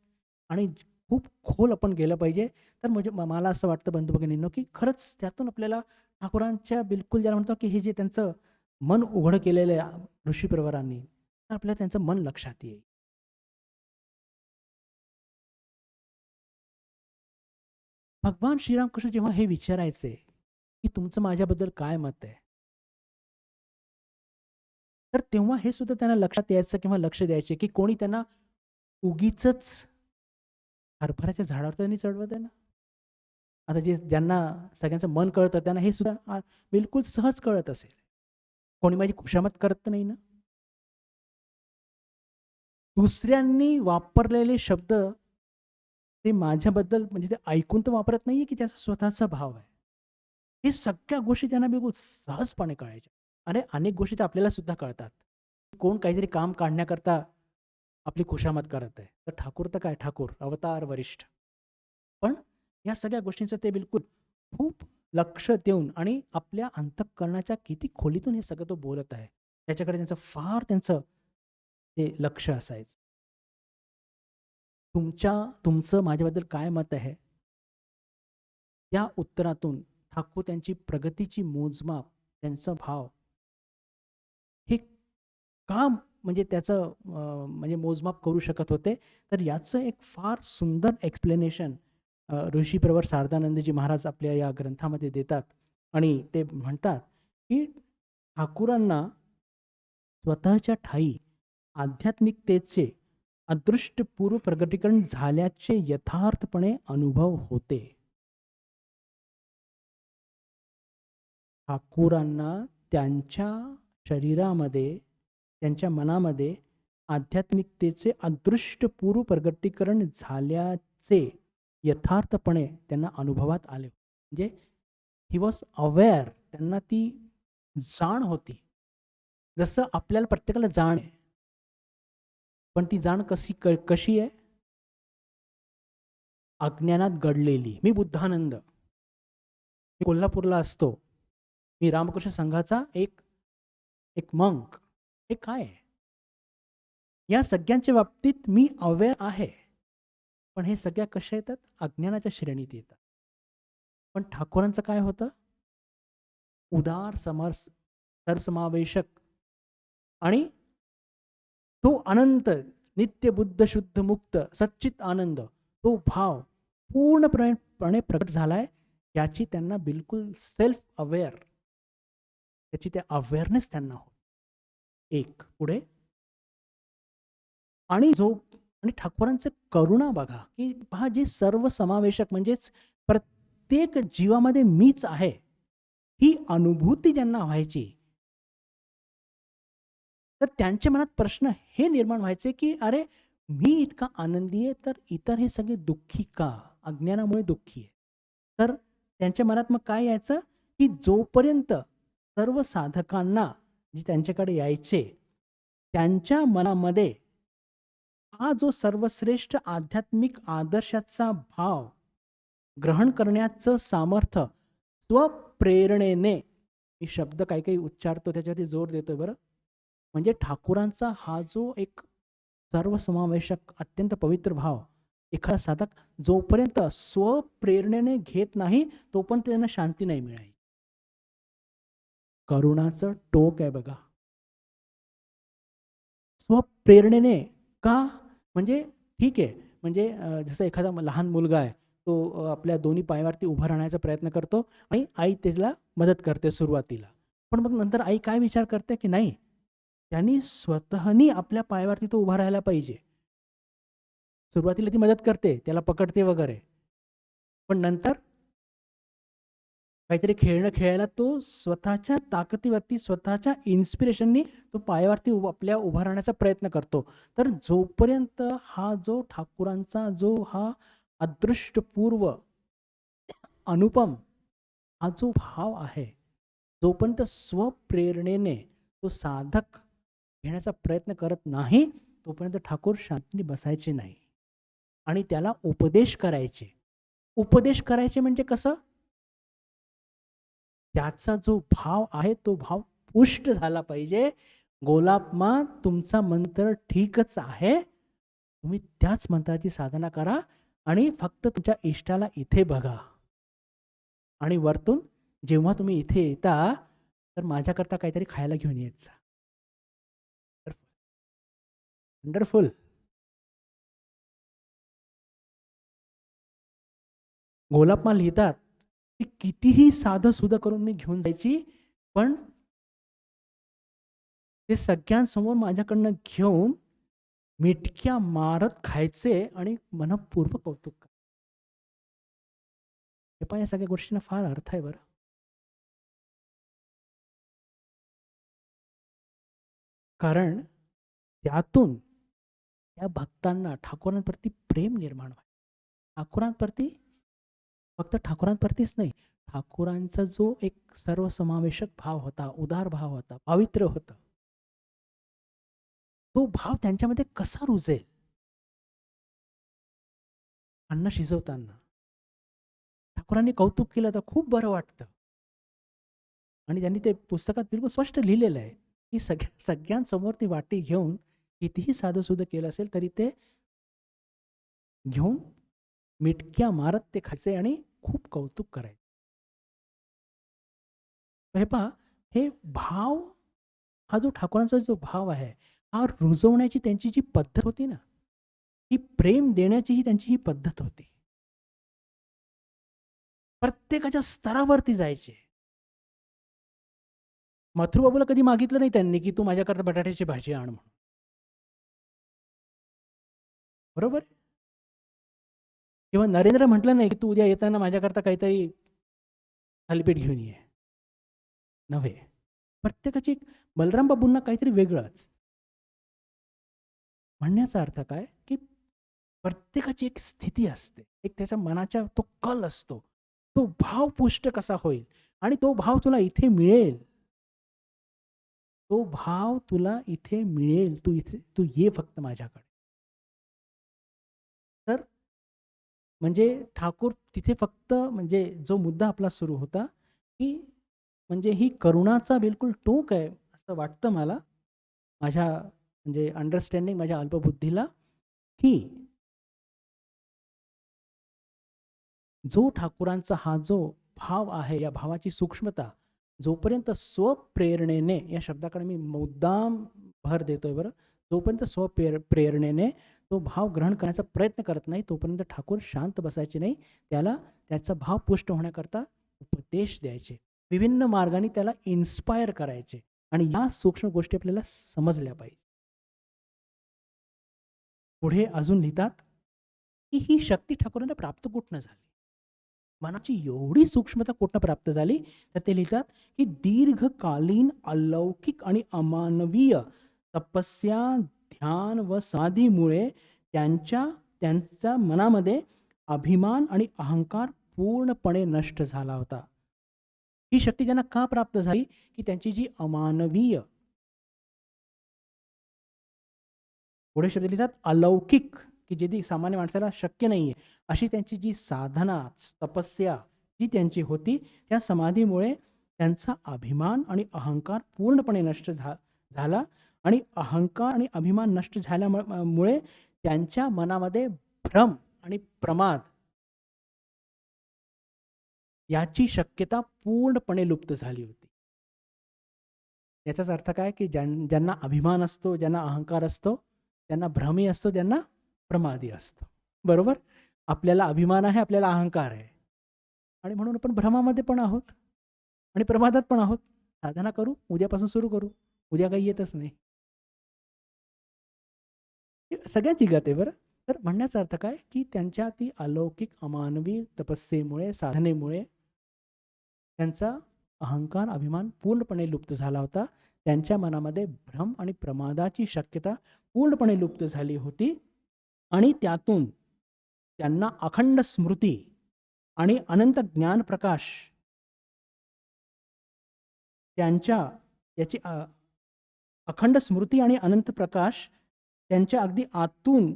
आणि खूप खोल आपण गेलं पाहिजे. तर म्हणजे मला असं वाटतं बंधू भगिनींनो की खरंच त्यातून आपल्याला ठाकुरांच्या बिलकुल ज्याला म्हणतो की हे जे त्यांचं मन उघड केलेलं आहे ऋषीप्रवरांनी, तर आपल्याला त्यांचं मन लक्षात येईल. भगवान श्रीरामकृष्ण जेव्हा हे विचारायचे की तुमचं माझ्याबद्दल काय मत आहे, तर तेव्हा हे सुद्धा त्यांना लक्षात यायचं किंवा लक्ष द्यायचे की कोणी त्यांना उगीचच हरभऱ्याच्या झाडावर त्यांनी चढवत आहे ना. आता ज्यांना सगळ्यांचं मन कळतं त्यांना हे सुद्धा बिलकुल सहज कळत असेल. कोणी माझी खुशामत करत नाही ना. दुसऱ्यांनी वापरलेले शब्द ते माझ्याबद्दल म्हणजे ते ऐकून तर वापरत नाहीये की त्याचा स्वतःचा भाव आहे. हे सगळ्या गोष्टी त्यांना बिलकुल सहजपणे कळायच्या. आणि अनेक गोष्टी तर आपल्याला सुद्धा कळतात. कोण काहीतरी काम काढण्याकरता आपली खुशामत करत आहे, तर ठाकूर तर काय ठाकूर अवतार वरिष्ठ. पण या सगळ्या गोष्टींचं ते बिलकुल खूप लक्ष देऊन आणि आपल्या अंतःकरणाच्या किती खोलीतून हे सगळं तो बोलत आहे त्याच्याकडे त्यांचं ते लक्ष असायचं. तुमचं माझ्याबद्दल काय मत आहे, त्या उत्तरातून ठाकूर त्यांची प्रगतीची मोजमाप, त्यांचा भाव हे का म्हणजे त्याचं म्हणजे मोजमाप करू शकत होते. तर याचं एक फार सुंदर एक्सप्लेनेशन ऋषीप्रवर शारदानंदजी महाराज आपल्या या ग्रंथामध्ये देतात. आणि ते म्हणतात की ठाकूरांना स्वतःच्या ठायी आध्यात्मिकतेचे अदृष्टपूर्व प्रगटीकरण झाल्याचे यथार्थपणे अनुभव होते. ठाकूरांना त्यांच्या शरीरामध्ये, त्यांच्या मनामध्ये आध्यात्मिकतेचे अदृष्टपूर्व प्रगटीकरण झाल्याचे यथार्थपणे त्यांना अनुभवात आले. म्हणजे ही वॉज अवेअर, त्यांना ती जाण होती. जसं आपल्याला प्रत्येकाला जाण आहे, पण ती जाण कशी आहे? अज्ञानात घडलेली. मी बुद्धानंद, मी कोल्हापूरला असतो, मी रामकृष्ण संघाचा एक एक मंक. हे काय आहे? या सगळ्यांच्या बाबतीत मी अवेअर आहे, पण हे सगळ्या कशा येतात? अज्ञानाच्या श्रेणीत येतात. पण ठाकूरांचं काय होतं? उदार सर्वसमावेशक आणि तो अनंत, नित्य बुद्ध शुद्ध मुक्त सच्चित आनंद, तो भाव पूर्णपणे प्रकट झालाय, याची त्यांना बिलकुल सेल्फ अवेअर, त्याची त्या अवेअरनेस त्यांना हो. एक पुढे आणि ठाकूरांचं करुणा बघा, की पहा जे सर्वसमावेशक म्हणजेच प्रत्येक जीवामध्ये मीच आहे, ही अनुभूती ज्यांना व्हायची, तर त्यांच्या मनात प्रश्न हे निर्माण व्हायचे, की अरे मी इतका आनंदी आहे, तर इतर हे सगळे दुःखी का? अज्ञानामुळे दुःखी आहे. तर त्यांच्या मनात मग काय यायचं, की जोपर्यंत सर्व साधकांना जे त्यांच्याकडे यायचे, त्यांच्या मनामध्ये हा जो सर्वश्रेष्ठ आध्यात्मिक आदर्शाचा भाव ग्रहण करण्याचं सामर्थ्य स्वप्रेरणेने, मी शब्द काही काही उच्चारतो त्याच्यावरती जोर देतोय बरं, म्हणजे ठाकूरांचा हा जो एक सर्वसमावेशक अत्यंत पवित्र भाव एखादा साधक जोपर्यंत स्वप्रेरणेने घेत नाही, तोपर्यंत त्यांना शांती नाही मिळाली. करुणाचं टोक आहे बघा. स्वप्रेरणेने का? म्हणजे ठीक आहे, म्हणजे जसं एखादा लहान मुलगा आहे, तो आपल्या दोन्ही पायावरती उभा राहण्याचा प्रयत्न करतो आणि आई त्याला मदत करते सुरुवातीला. पण मग नंतर आई काय विचार करते, की नाही, त्यांनी स्वतःनी आपल्या पायावरती तो उभा राहायला पाहिजे. सुरुवातीला ती मदत करते, त्याला पकडते वगैरे. पण नंतर काहीतरी खेळणं खेळायला तो स्वतःच्या ताकदीवरती, स्वतःच्या इन्स्पिरेशननी तो पायावरती आपल्या उभा राहण्याचा प्रयत्न करतो. तर जोपर्यंत हा जो ठाकूरांचा जो हा अदृष्टपूर्व अनुपम हा जो भाव आहे, जोपर्यंत स्वप्रेरणेने तो साधक घेण्याचा प्रयत्न करत नाही, तोपर्यंत ठाकूर शांतीने बसायचे नाही आणि त्याला उपदेश करायचे. उपदेश करायचे म्हणजे कसं? त्याचा जो भाव आहे, तो भाव पुष्ट झाला पाहिजे. गोलापमा तुमचा मंत्र ठीकच आहे, तुम्ही त्याच मंत्राची साधना करा आणि फक्त तुमच्या इष्टाला इथे बघा आणि वरतून जेव्हा तुम्ही इथे येता, तर माझ्याकरता काहीतरी खायला घेऊन येत जा. वंडरफुल. गोलापमा लिहितात की कितीही साधं सुद्धा करून मी घेऊन जायची, पण ते सगळ्यांसमोर माझ्याकडनं घेऊन मिटक्या मारत खायचे आणि मनःपूर्वक कौतुक करायचे. हे पण या सगळ्या गोष्टींना फार अर्थ आहे बरं. कारण त्यातून त्या भक्तांना ठाकूरांप्रती प्रेम निर्माण व्हायचं. ठाकूरांप्रती, फक्त ठाकूरांप्रतीच नाही, ठाकूरांचा जो एक सर्वसमावेशक भाव होता, उदार भाव होता, पावित्र्य होतं, तो भाव त्यांच्यामध्ये कसा रुजेल? अन्न शिजवताना ठाकूरांनी कौतुक केलं तर खूप बरं वाटतं. आणि त्यांनी ते पुस्तकात बिलकुल स्पष्ट लिहिलेलं आहे, की सगळ्यांसमोर ती वाटी घेऊन कितीही साधंसुधं केलं असेल तरी ते घेऊन मिटक्या मारत ते खायचे आणि खूप कौतुक करायचे. हे पहा, हे भाव, हा जो ठाकूरांचा जो भाव आहे, हा रुजवण्याची त्यांची जी पद्धत होती ना, ही प्रेम देण्याची ही त्यांची ही पद्धत होती. प्रत्येकाच्या स्तरावरती जायचे. मथुरबाबूला कधी मागितलं नाही त्यांनी, की तू माझ्याकरता बटाट्याची भाजी आण म्हणून. बरोबर? किंवा नरेंद्र म्हटलं नाही, की तू उद्या येताना माझ्याकरता काहीतरी थालीपीठ घेऊन ये. नव्हे. प्रत्येकाची बलराम बाबूंना काहीतरी वेगळंच. म्हणण्याचा अर्थ काय, की प्रत्येकाची एक स्थिती असते. एक त्याच्या मनाच्या तो कल असतो. तो भाव पुष्ट कसा होईल आणि तो भाव तुला इथे मिळेल. तो भाव तुला इथे मिळेल. तू ये फक्त माझ्याकडे. तर म्हणजे ठाकूर तिथे फक्त, म्हणजे जो मुद्दा आपला सुरू होता, की म्हणजे ही करुणाचा बिलकुल टोक आहे असं वाटतं मला, माझ्या म्हणजे अंडरस्टँडिंग, माझ्या अल्पबुद्धीला, की जो ठाकूरांचा हा जो भाव आहे, या भावाची सूक्ष्मता जोपर्यंत स्वप्रेरणेने, या शब्दाकडे मी मुद्दाम भर देतोय बरं, जोपर्यंत प्रेरणेने तो भाव ग्रहण करण्याचा प्रयत्न करत नाही तोपर्यंत ठाकूर शांत बसायचे नाही. त्याला त्याचा भाव पुष्ट होण्याकरता उपदेश द्यायचे, विभिन्न मार्गाने त्याला इन्स्पायर करायचे. आणि या सूक्ष्म गोष्टी आपल्याला समजल्या पाहिजे. पुढे अजून लिहितात की ही शक्ती ठाकूरांना प्राप्त कुठनं झाली, मनाची एवढी सूक्ष्मता कुठनं प्राप्त झाली. तर ते लिहितात की दीर्घकालीन अलौकिक आणि अमानवीय तपस्या, ध्यान व समाधीमुळे त्यांच्या मनामध्ये अभिमान आणि अहंकार पूर्णपणे नष्ट झाला होता. ही शक्ती त्यांना का प्राप्त झाली की त्यांची जी अमानवीय, पुढे शब्द लिहितात अलौकिक, की जे सामान्य माणसाला शक्य नाहीये अशी त्यांची जी साधना, तपस्या जी त्यांची होती, त्या समाधीमुळे त्यांचा अभिमान आणि अहंकार पूर्णपणे नष्ट झाला. आणि अहंकार आणि अभिमान नष्ट झाल्यामुळे त्यांच्या मनामध्ये भ्रम आणि प्रमाद याची शक्यता पूर्णपणे लुप्त झाली होती. याचाच अर्थ काय की ज्यांना अभिमान असतो, ज्यांना अहंकार असतो, त्यांना भ्रमी असतो, त्यांना प्रमादी असतो. बरोबर? आपल्याला अभिमान आहे, आपल्याला अहंकार आहे, आणि म्हणून आपण भ्रमामध्ये पण आहोत आणि प्रमादात पण आहोत. साधना करू, उद्यापासून सुरू करू, उद्या काही येतच नाही. सगळ्यांची गत आहे बरं. तर म्हणण्याचा अर्थ काय की त्यांच्या ती अलौकिक अमानवी तपस्येमुळे, साधनेमुळे त्यांचा अहंकार, अभिमान पूर्णपणे लुप्त झाला होता. त्यांच्या मनामध्ये भ्रम आणि प्रमादाची शक्यता पूर्णपणे लुप्त झाली होती. आणि त्यातून त्यांना अखंड स्मृती आणि अनंत ज्ञान प्रकाश, त्यांच्या याची अखंड स्मृती आणि अनंत प्रकाश त्यांच्या अगदी आतून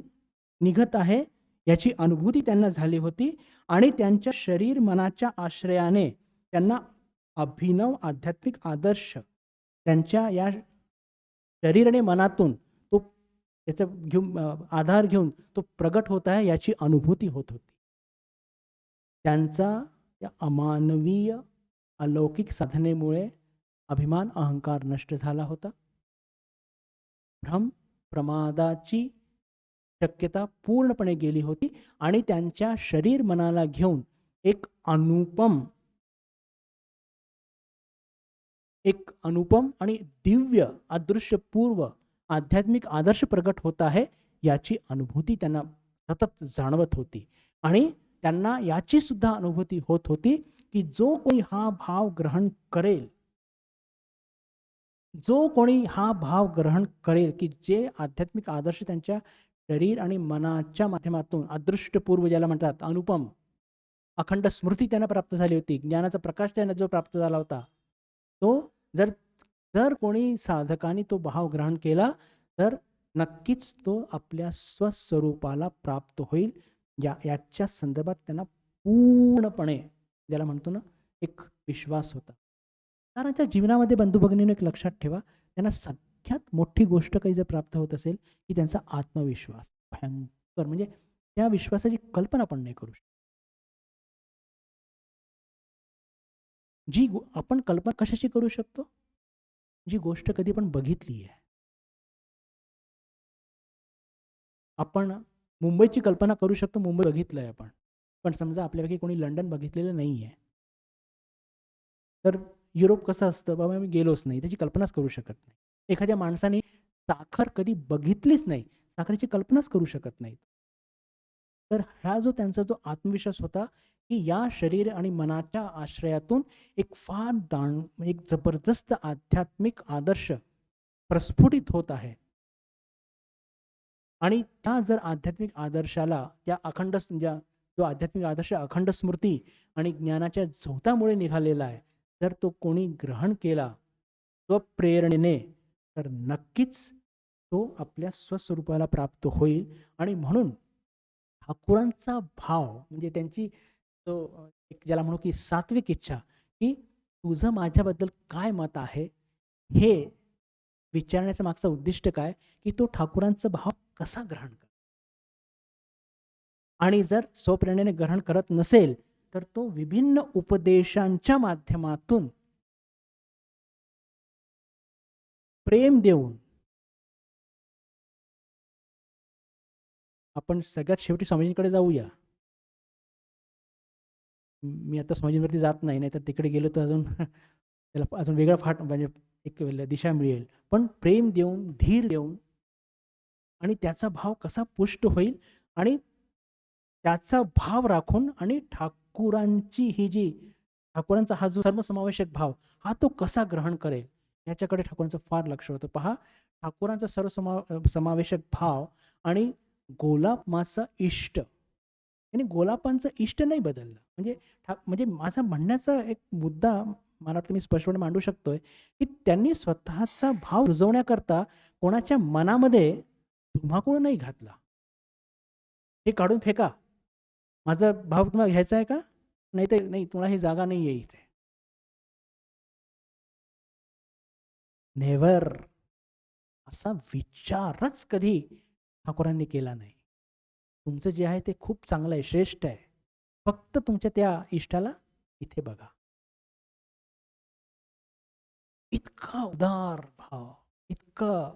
निघत आहे याची अनुभूती त्यांना झाली होती. आणि त्यांच्या शरीर मनाच्या आश्रयाने त्यांना अभिनव आध्यात्मिक आदर्श त्यांच्या या शरीर आणि मनातून तो त्याचा आधार घेऊन तो प्रगट होत आहे याची अनुभूती होत होती. त्यांचा या अमानवीय अलौकिक साधनेमुळे अभिमान, अहंकार नष्ट झाला होता. भ्रम, प्रमादाची शक्यता पूर्णपणे गेली होती. आणि त्यांच्या शरीर मनाला घेऊन एक अनुपम आणि दिव्य अदृश्यपूर्व आध्यात्मिक आदर्श प्रगट होत आहे याची अनुभूती त्यांना सतत जाणवत होती. आणि त्यांना याची सुद्धा अनुभूती होत होती की जो कोणी हा भाव ग्रहण करेल, की जे आध्यात्मिक आदर्श त्यांच्या शरीर आणि मनाच्या माध्यमातून अदृष्टपूर्व, ज्याला म्हणतात अनुपम, अखंड स्मृती त्यांना प्राप्त झाली होती, ज्ञानाचा प्रकाश त्यांना जो प्राप्त झाला होता, तो जर कोणी साधकाने तो भाव ग्रहण केला तर नक्कीच तो आपल्या स्वस्वरूपाला प्राप्त होईल. याच्या संदर्भात त्यांना पूर्णपणे, ज्याला म्हणतो ना, एक विश्वास होता. कारण त्या जीवनामध्ये बंधू भगिनींनो एक लक्षात ठेवा, त्यांना सगळ्यात मोठी गोष्ट काही जर प्राप्त होत असेल की त्यांचा आत्मविश्वास. भयंकर, म्हणजे त्या विश्वासाची कल्पना पण नाही करू शकत. आपण कल्पना कशाची करू शकतो? जी गोष्ट कधी पण बघितली आहे. आपण मुंबईची कल्पना करू शकतो, मुंबई बघितलंय आपण. पण समजा आपल्यापैकी कोणी लंडन बघितलेलं नाहीये, तर युरोप कसं असतं, बाबा मी गेलोच नाही, त्याची कल्पनाच करू शकत नाही. एखाद्या माणसाने साखर कधी बघितलीच नाही, साखरेची कल्पनाच करू शकत नाही. तर हा जो त्यांचा जो आत्मविश्वास होता की या शरीर आणि मनाच्या आश्रयातून एक एक जबरदस्त आध्यात्मिक आदर्श प्रस्फुटित होत आहे. आणि त्या जर आध्यात्मिक आदर्शाला, त्या जो आध्यात्मिक आदर्श अखंड स्मृती आणि ज्ञानाच्या झोतामुळे निघालेला आहे, जर तो कोणी ग्रहण केला स्वप्रेरणेने, तर नक्कीच तो आपल्या स्वस्वरूपाला प्राप्त होईल. आणि म्हणून ठाकूरांचा भाव म्हणजे त्यांची तो ज्याला म्हणू की सात्विक इच्छा, की तुझं माझ्याबद्दल काय मत आहे हे विचारण्याचं मागचं उद्दिष्ट काय, की तो ठाकूरांचा भाव कसा ग्रहण कर. आणि जर स्वप्रेरणेने ग्रहण करत नसेल तर तो विभिन्न उपदेशांच्या माध्यमातून प्रेम देऊन. आपण सगळ्यात शेवटी स्वामीजींकडे जाऊया. मी आता स्वामीजींवरती जात नाही, नाहीतर तिकडे गेलो तर अजून त्याला अजून वेगळा फाट म्हणजे एक दिशा मिळेल. पण प्रेम देऊन, धीर देऊन आणि त्याचा भाव कसा पुष्ट होईल आणि त्याचा भाव राखून आणि ठाकूरांची ही जी ठाकूरांचा हा जो सर्वसमावेशक भाव हा तो कसा ग्रहण करेल याच्याकडे ठाकूरांचं फार लक्ष होतं. पहा, ठाकूरांचा समावेशक भाव आणि गोलापांचा इष्ट, आणि गोलापांचं इष्ट नाही बदललं. म्हणजे माझा म्हणण्याचा एक मुद्दा मला वाटतं मी स्पष्टपणे मांडू शकतोय की त्यांनी स्वतःचा भाव रुजवण्याकरता कोणाच्या मनामध्ये धुमाकूळ नाही घातला. हे काढून फेका, माझा भाव तुम्हाला घ्यायचा आहे का, नाही तर नाही, तुम्हाला ही जागा नाही आहे इथे. नेव्हर. असा विचारच कधी ठाकूरांनी केला नाही. तुमचं जे आहे ते खूप चांगलं आहे, श्रेष्ठ आहे, फक्त तुमच्या त्या इष्टाला इथे बघा. इतका उदार भाव, इतकं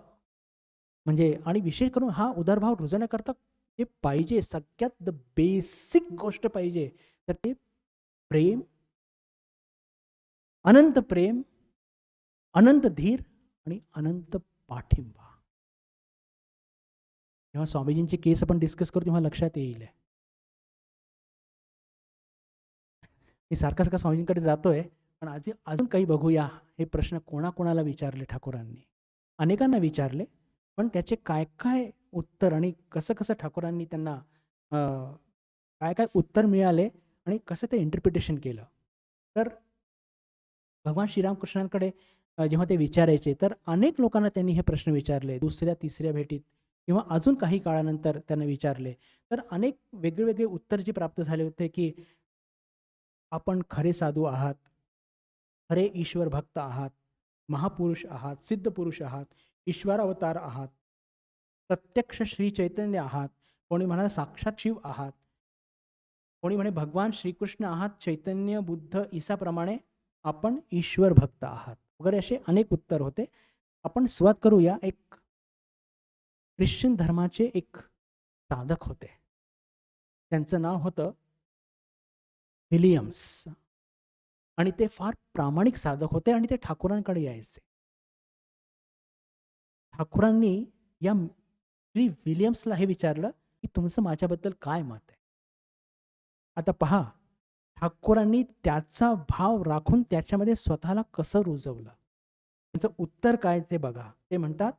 म्हणजे, आणि विशेष करून हा उदार भाव रुजवण्याकरता जे पाहिजे, सगळ्यात द बेसिक गोष्ट पाहिजे तर ते प्रेम, अनंत प्रेम, अनंत धीर आणि अनंत पाठिंबा. जेव्हा स्वामीजींची केस आपण डिस्कस करू तेव्हा लक्षात येईल. मी सारखा सारखा स्वामीजींकडे जातोय, पण अजून काही बघूया. हे प्रश्न कोणाकोणाला विचारले ठाकूरांनी, अनेकांना विचारले, पण त्याचे काय काय उत्तर आणि कसं कसं ठाकूरांनी त्यांना काय काय उत्तर मिळाले आणि कसं ते इंटरप्रिटेशन केलं. तर भगवान श्रीरामकृष्णांकडे जेव्हा ते विचारायचे तर अनेक लोकांना त्यांनी हे प्रश्न विचारले, दुसऱ्या तिसऱ्या भेटीत किंवा अजून काही काळानंतर त्यांना विचारले. तर अनेक वेगवेगळे उत्तर जे प्राप्त झाले होते की आपण खरे साधू आहात, खरे ईश्वर भक्त आहात, महापुरुष आहात, सिद्ध पुरुष आहात, ईश्वरावतार आहात, प्रत्यक्ष श्री चैतन्य आहात, कोणी म्हणाला साक्षात शिव आहात, कोणी म्हणे भगवान श्रीकृष्ण आहात, चैतन्य बुद्ध ईसाप्रमाणे आपण ईश्वर भक्त आहात वगैरे असे अनेक उत्तर होते. आपण सुरुवात करूया. एक ख्रिश्चन धर्माचे एक साधक होते, त्यांचं नाव होतं विलियम्स, आणि ते फार प्रामाणिक साधक होते आणि ते ठाकूरांकडे यायचे. ठाकूरांनी या श्री विलियम्सला हे विचारलं की तुमचं माझ्याबद्दल काय मत आहे. आता पहा, ठाकूरांनी त्याचा भाव राखून त्याच्यामध्ये स्वतःला कसं रुजवलं. त्यांचं उत्तर काय ते बघा. ते म्हणतात,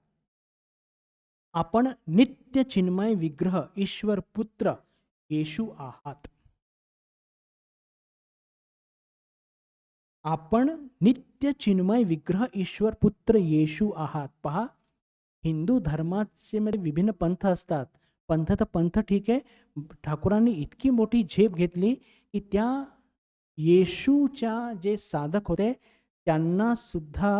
आपण नित्य चिन्मय विग्रह ईश्वर पुत्र येशू आहात. आपण नित्य चिन्मय विग्रह ईश्वर पुत्र येशू आहात. पहा, हिंदू धर्माचे मध्ये विभिन्न पंथ असतात. पंथ तर पंथ ठीक आहे, ठाकूरांनी इतकी मोठी झेप घेतली की त्या येशूच्या जे साधक होते त्यांना सुद्धा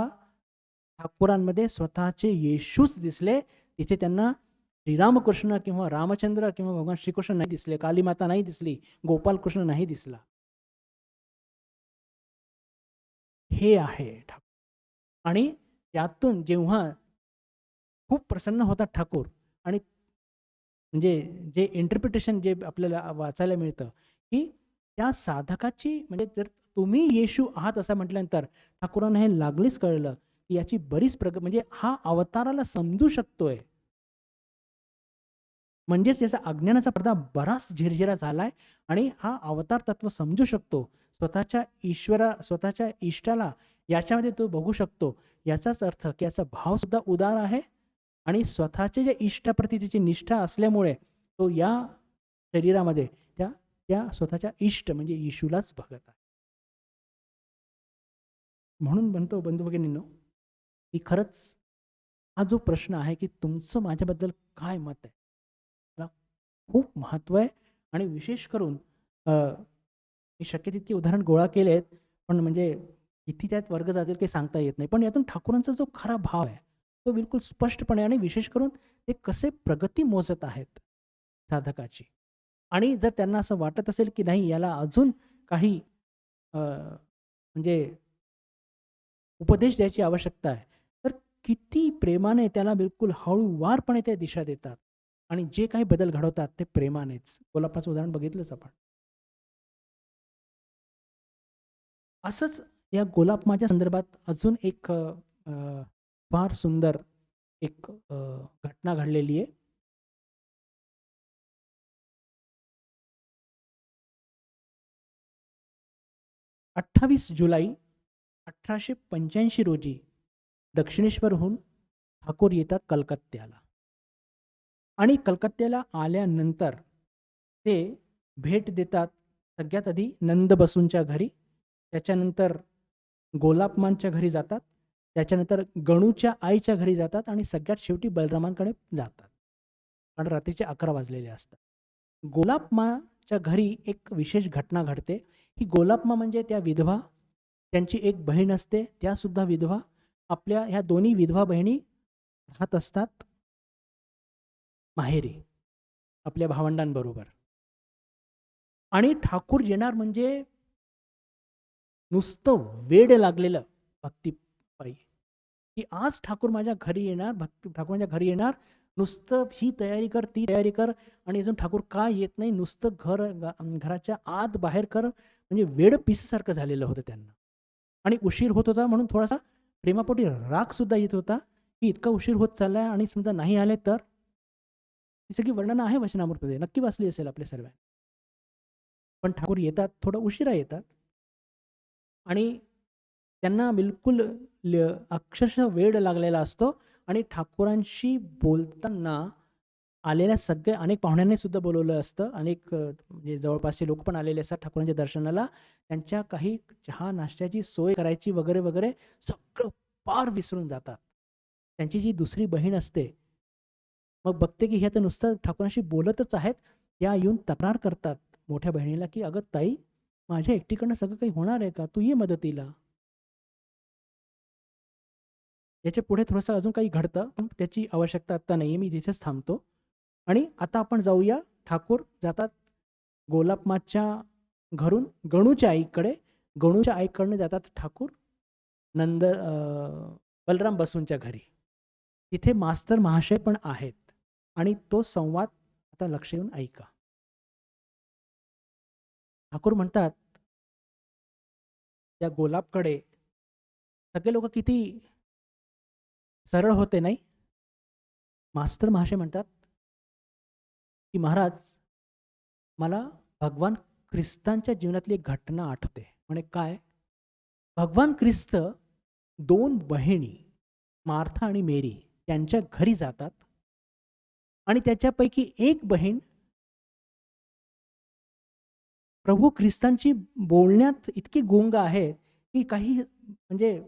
ठाकूरांमध्ये स्वतःचे येशूच दिसले. तिथे त्यांना श्रीरामकृष्ण किंवा रामचंद्र किंवा भगवान श्रीकृष्ण नाही दिसले, कालीमाता नाही दिसली, गोपालकृष्ण नाही दिसला. हे आहे ठाकूर. आणि त्यातून जेव्हा खूप प्रसन्न होतात ठाकूर, आणि म्हणजे जे इंटरप्रिटेशन जे आपल्याला वाचायला मिळतं की त्या साधकाची, म्हणजे जर तुम्ही येशू आहात असं म्हटल्यानंतर ठाकूरांना हे लागलीच कळलं की याची बरीच म्हणजे हा अवताराला समजू शकतोय, म्हणजेच याचा अज्ञानाचा पडदा बराच झिरझिरा झालाय आणि हा अवतार तत्व समजू शकतो. स्वतःच्या इष्टाला याच्यामध्ये तो बघू शकतो. याचाच अर्थ की याचा भाव सुद्धा उदार आहे आणि स्वतःच्या ज्या इष्टाप्रती त्याची निष्ठा असल्यामुळे तो या शरीरामध्ये त्या स्वतःच्या इष्ट म्हणजे येशूलाच बघत आहे. म्हणून म्हणतो बंधू भगिनींनो की खरंच हा जो प्रश्न आहे की तुमचं माझ्याबद्दल काय मत आहे, त्याला खूप महत्त्व आहे. आणि विशेष करून मी शक्य तितकी उदाहरण गोळा केलेत, पण म्हणजे किती त्यात वर्ग जातील काही सांगता येत नाही. पण यातून ठाकूरांचा जो खरा भाव आहे तो बिलकुल स्पष्टपणे, आणि विशेष करून ते कसे प्रगती मोजत आहेत साधकाची. आणि जर त्यांना असं वाटत असेल की नाही याला अजून काही म्हणजे उपदेश द्यायची आवश्यकता आहे, तर किती प्रेमाने त्याला बिलकुल हळूवारपणे ते दिशा देतात आणि जे काही बदल घडवतात ते प्रेमानेच. गोलापाचं उदाहरण बघितलंच आपण. असंच या गोलापमाच्या संदर्भात अजून एक फार सुंदर एक घटना घडलेली आहे. 28 जुलै 1885 रोजी दक्षिणेश्वरहून ठाकूर येतात कलकत्त्याला आणि कलकत्त्याला आल्यानंतर ते भेट देतात सगळ्यात आधी नंद बसूंच्या घरी, त्याच्यानंतर गोलापमांच्या घरी जातात, त्याच्यानंतर गणूच्या आईच्या घरी जातात आणि सगळ्यात शेवटी बलरामांकडे जातात. कारण रात्रीचे 11 वाजलेले असतात. गोलापमाच्या घरी एक विशेष घटना घडते. ही गोलापमा म्हणजे त्या विधवा, त्यांची एक बहीण असते, त्या सुद्धा विधवा. आपल्या ह्या दोन्ही विधवा बहिणी राहत असतात माहेरी आपल्या भावंडांबरोबर. आणि ठाकूर येणार म्हणजे नुसतं वेड लागलेलं भक्तीपायी, की आज ठाकूर माझ्या घरी येणार, ठाकूर माझ्या घरी येणार, नुसतं ही तयारी कर, ती तयारी कर आणि अजून ठाकूर का येत नाही, नुसतं घराच्या आत बाहेर कर, म्हणजे वेड पिसासारखं झालेलं होतं त्यांना. आणि उशीर होत होता म्हणून थोडासा प्रेमापोटी राग सुद्धा येत होता, की इतका उशीर होत चाललाय आणि समजा नाही आले तर. ही सगळी वर्णनं आहे वचनामृतमध्ये, नक्की वाचली असेल आपल्या सर्वांनी. पण ठाकूर येतात, थोडं उशिरा येतात आणि त्यांना बिलकुल अक्षरशः वेड लागलेला असतो आणि ठाकूरांशी बोलताना आलेल्या सगळ्या अनेक पाहुण्यांनी सुद्धा बोलवलं असतं. अनेक म्हणजे जवळपासचे लोक पण आलेले असतात ठाकूरांच्या दर्शनाला. त्यांच्या काही चहा नाश्त्याची सोय करायची वगैरे वगैरे सगळं पार विसरून जातात. त्यांची जी दुसरी बहीण असते मग बघते की ह्या तर नुसतं ठाकूरांशी बोलतच आहेत. त्या येऊन तक्रार करतात मोठ्या बहिणीला, की अगं ताई, माझ्या एकटीकडनं सगळं काही होणार आहे का? तू ये मदतीला. याच्या पुढे थोडंसं अजून काही घडतं, पण त्याची आवश्यकता आता नाहीये. मी तिथेच थांबतो. आणि आता आपण जाऊया. ठाकूर जातात गोलापमाच्या घरून गणूच्या आईकडे. गणूच्या आईकडनं जातात ठाकूर बलराम बसूंच्या घरी. तिथे मास्तर महाशय पण आहेत आणि तो संवाद आता लक्ष देऊन ऐका. ठाकूर म्हणतात, त्या गोलापकडे सगळे लोक किती सरळ होते नाही. मास्तर महाशय म्हणतात की महाराज, मला भगवान ख्रिस्तांच्या जीवनातली एक घटना आठवते. म्हणे काय? भगवान ख्रिस्त 2 बहिणी मार्था आणि मेरी त्यांच्या घरी जातात आणि त्याच्यापैकी एक बहीण प्रभू ख्रिस्तांची बोलण्यात इतकी गुंग आहे की काही म्हणजे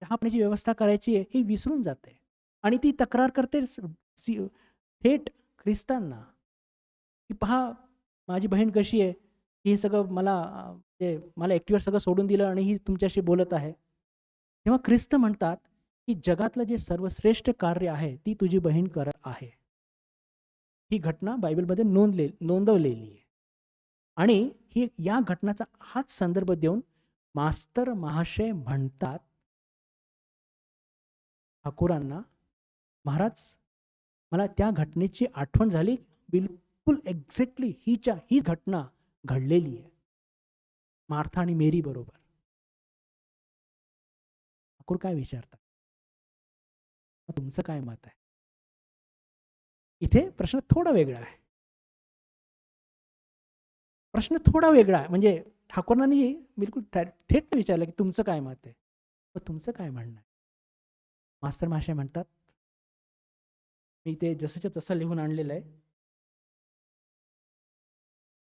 चहा पाण्याची व्यवस्था करायची आहे हे विसरून जाते आणि ती तक्रार करते थेट ख्रिस्तांना, की पहा माझी बहीण कशी आहे, हे सगळं मला एकटीवर सगळं सोडून दिलं आणि ही तुमच्याशी बोलत आहे. तेव्हा ख्रिस्त म्हणतात की जगातलं जे सर्वश्रेष्ठ कार्य आहे ती तुझी बहीण करत आहे. ही घटना बायबलमध्ये नोंदवलेली आहे. आणि या घटनाचा हाच संदर्भ देऊन मास्तर महाशय म्हणतात ठाकूरांना, महाराज, मला त्या घटनेची आठवण झाली. बिलकुल एक्झॅक्टली ही घटना घडलेली आहे मार्था आणि मेरी बरोबर. ठाकूर काय विचारतात, तुमचं काय मत आहे? इथे प्रश्न थोडा वेगळा आहे. प्रश्न थोडा वेगळा आहे. म्हणजे ठाकूरांनी बिलकुल थेट विचारलं की तुमचं काय मत आहे, मग तुमचं काय म्हणणं आहे? मास्तर महाशय म्हणतात, मी ते जसंच्या तसं लिहून आणलेलं आहे.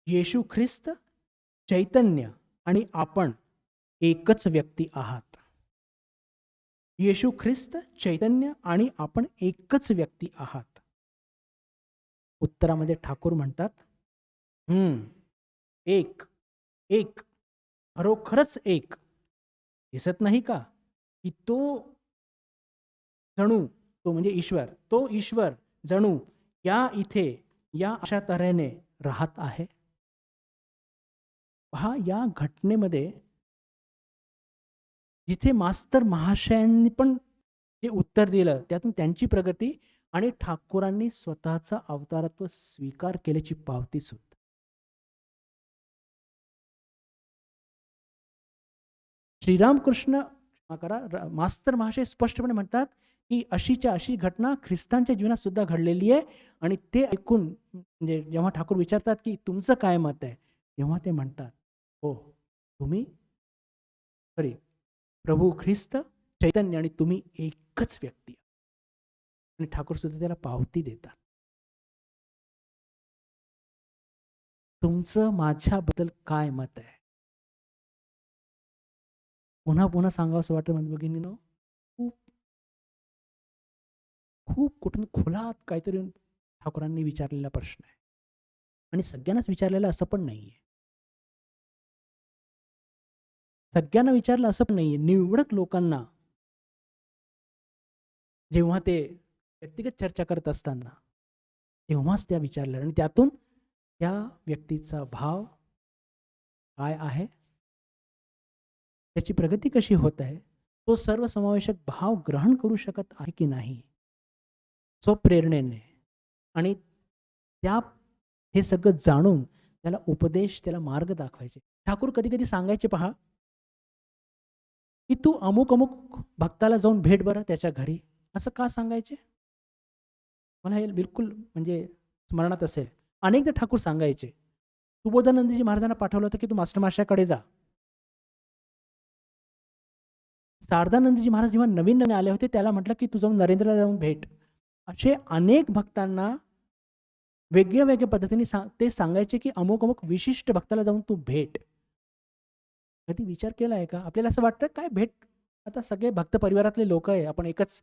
येशू ख्रिस्त, चैतन्य आणि आपण एकच व्यक्ती आहात. येशू ख्रिस्त, चैतन्य आणि आपण एकच व्यक्ती आहात. उत्तरामध्ये ठाकूर म्हणतात, एक एक खरोखरच एक. दिसत नाही का की तो जणू, तो म्हणजे ईश्वर, तो ईश्वर जणू या इथे या अशा तऱ्हेने राहत आहे. पहा, या घटनेमध्ये जिथे मास्तर महाशयांनी पण जे उत्तर दिलं त्यातून त्यांची प्रगती आणि ठाकूरांनी स्वतःचा अवतारत्व स्वीकार केल्याची पावती सुद्धा. श्रीरामकृष्ण मास्तर महाशय स्पष्टपणे म्हणतात की अशीच्या अशी घटना ख्रिस्तांच्या जीवनात सुद्धा घडलेली आहे. आणि ते ऐकून म्हणजे जेव्हा ठाकूर विचारतात की तुमचं काय मत आहे, तेव्हा ते म्हणतात, हो तुम्ही सॉरी प्रभू ख्रिस्त चैतन्य आणि तुम्ही एकच व्यक्ती. आणि ठाकूर सुद्धा त्याला पावती देतात. तुमचं माझ्याबद्दल काय मत आहे. पुन्हा पुन्हा सांगावंसं वाटतं म्हणजे भगिनीनो, खूप खूप कुठून खोलात काहीतरी ठाकूरांनी विचारलेला प्रश्न आहे. आणि सगळ्यांनाच विचारलेलं असं पण नाहीये. सगळ्यांना विचारलं असं पण नाहीये. निवडक लोकांना जेव्हा ते व्यक्तिगत चर्चा करत असताना तेव्हाच त्या विचारल्या आणि त्यातून त्या व्यक्तीचा भाव काय आहे, त्याची प्रगती कशी होत आहे, तो सर्वसमावेशक भाव ग्रहण करू शकत आहे की नाही स्वप्रेरणेने. आणि त्या हे सगळं जाणून त्याला उपदेश, त्याला मार्ग दाखवायचे. ठाकूर कधी कधी सांगायचे पहा की तू अमुक अमुक भक्ताला जाऊन भेट बरं त्याच्या घरी. असं का सांगायचे मला हे बिलकुल म्हणजे स्मरणात असेल. अनेकदा ठाकूर सांगायचे. सुबोधानंदजी महाराजांना पाठवलं होतं की तू मास्टर माशाकडे जा. शारदानंदजी महाराज जेव्हा नवीन नवीन आले होते त्याला म्हटलं की तू जाऊन नरेंद्रला जाऊन भेट. असे अनेक भक्तांना वेगळ्या वेगळ्या पद्धतीने ते सांगायचे की अमुक अमुक विशिष्ट भक्ताला जाऊन तू भेट. कधी विचार केला आहे का? आपल्याला असं वाटतं काय भेट, आता सगळे भक्त परिवारातले लोक आहे, आपण एकच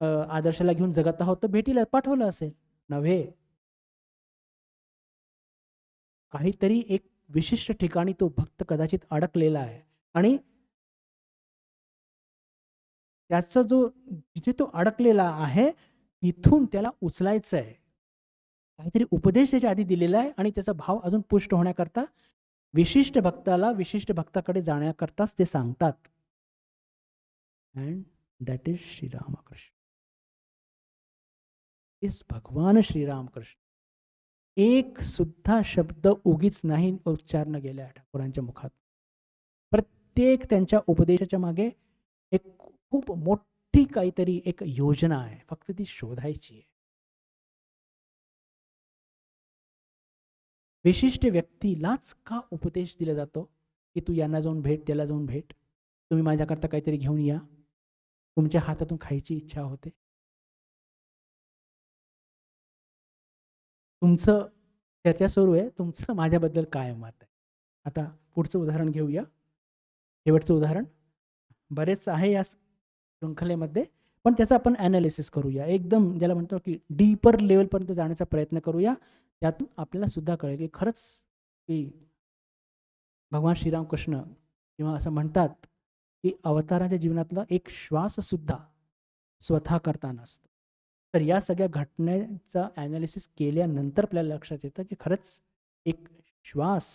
आदर्शाला घेऊन जगत आहोत, तर भेटीला पाठवलं असेल. नव्हे, काहीतरी एक विशिष्ट ठिकाणी तो भक्त कदाचित अडकलेला आहे आणि त्याचा जो जिथे तो अडकलेला आहे तिथून त्याला उचलायचं आहे. काहीतरी उपदेश त्याच्या आधी दिलेला आहे आणि त्याचा भाव अजून पुष्ट होण्याकरता विशिष्ट भक्ताला विशिष्ट भक्ताकडे जाण्याकरताच ते सांगतात. And that is Shri Ramakrishna, is भगवान श्रीरामकृष्ण. एक सुद्धा शब्द उगीच नाही उच्चारण गेल्या ठाकूरांच्या मुखात. प्रत्येक त्यांच्या उपदेशाच्या मागे एक खूप मोठी काहीतरी एक योजना आहे, फक्त ती शोधायची आहे. विशिष्ट व्यक्तीलाच का उपदेश दिला जातो की तू यांना जाऊन भेट, त्याला जाऊन भेट, तुम्ही माझ्याकरता काहीतरी घेऊन या, तुमच्या हातातून खायची इच्छा होते. तुमचं चर्चा सुरू आहे, तुमचं माझ्याबद्दल काय मत आहे. आता पुढचं उदाहरण घेऊया. शेवटचं उदाहरण बरेच आहे या शृंखलेमध्ये, पण त्याचं आपण ॲनालिसिस करूया. एकदम ज्याला म्हणतो की डीपर लेवलपर्यंत जाण्याचा प्रयत्न करूया. त्यातून आपल्याला सुद्धा कळेल की खरंच की भगवान श्रीरामकृष्ण किंवा असं म्हणतात की अवताराच्या जीवनातला एक श्वास सुद्धा स्वतः करता नसतो. तर या सगळ्या घटनेचा ॲनालिसिस केल्यानंतर आपल्याला लक्षात येतं की खरंच एक श्वास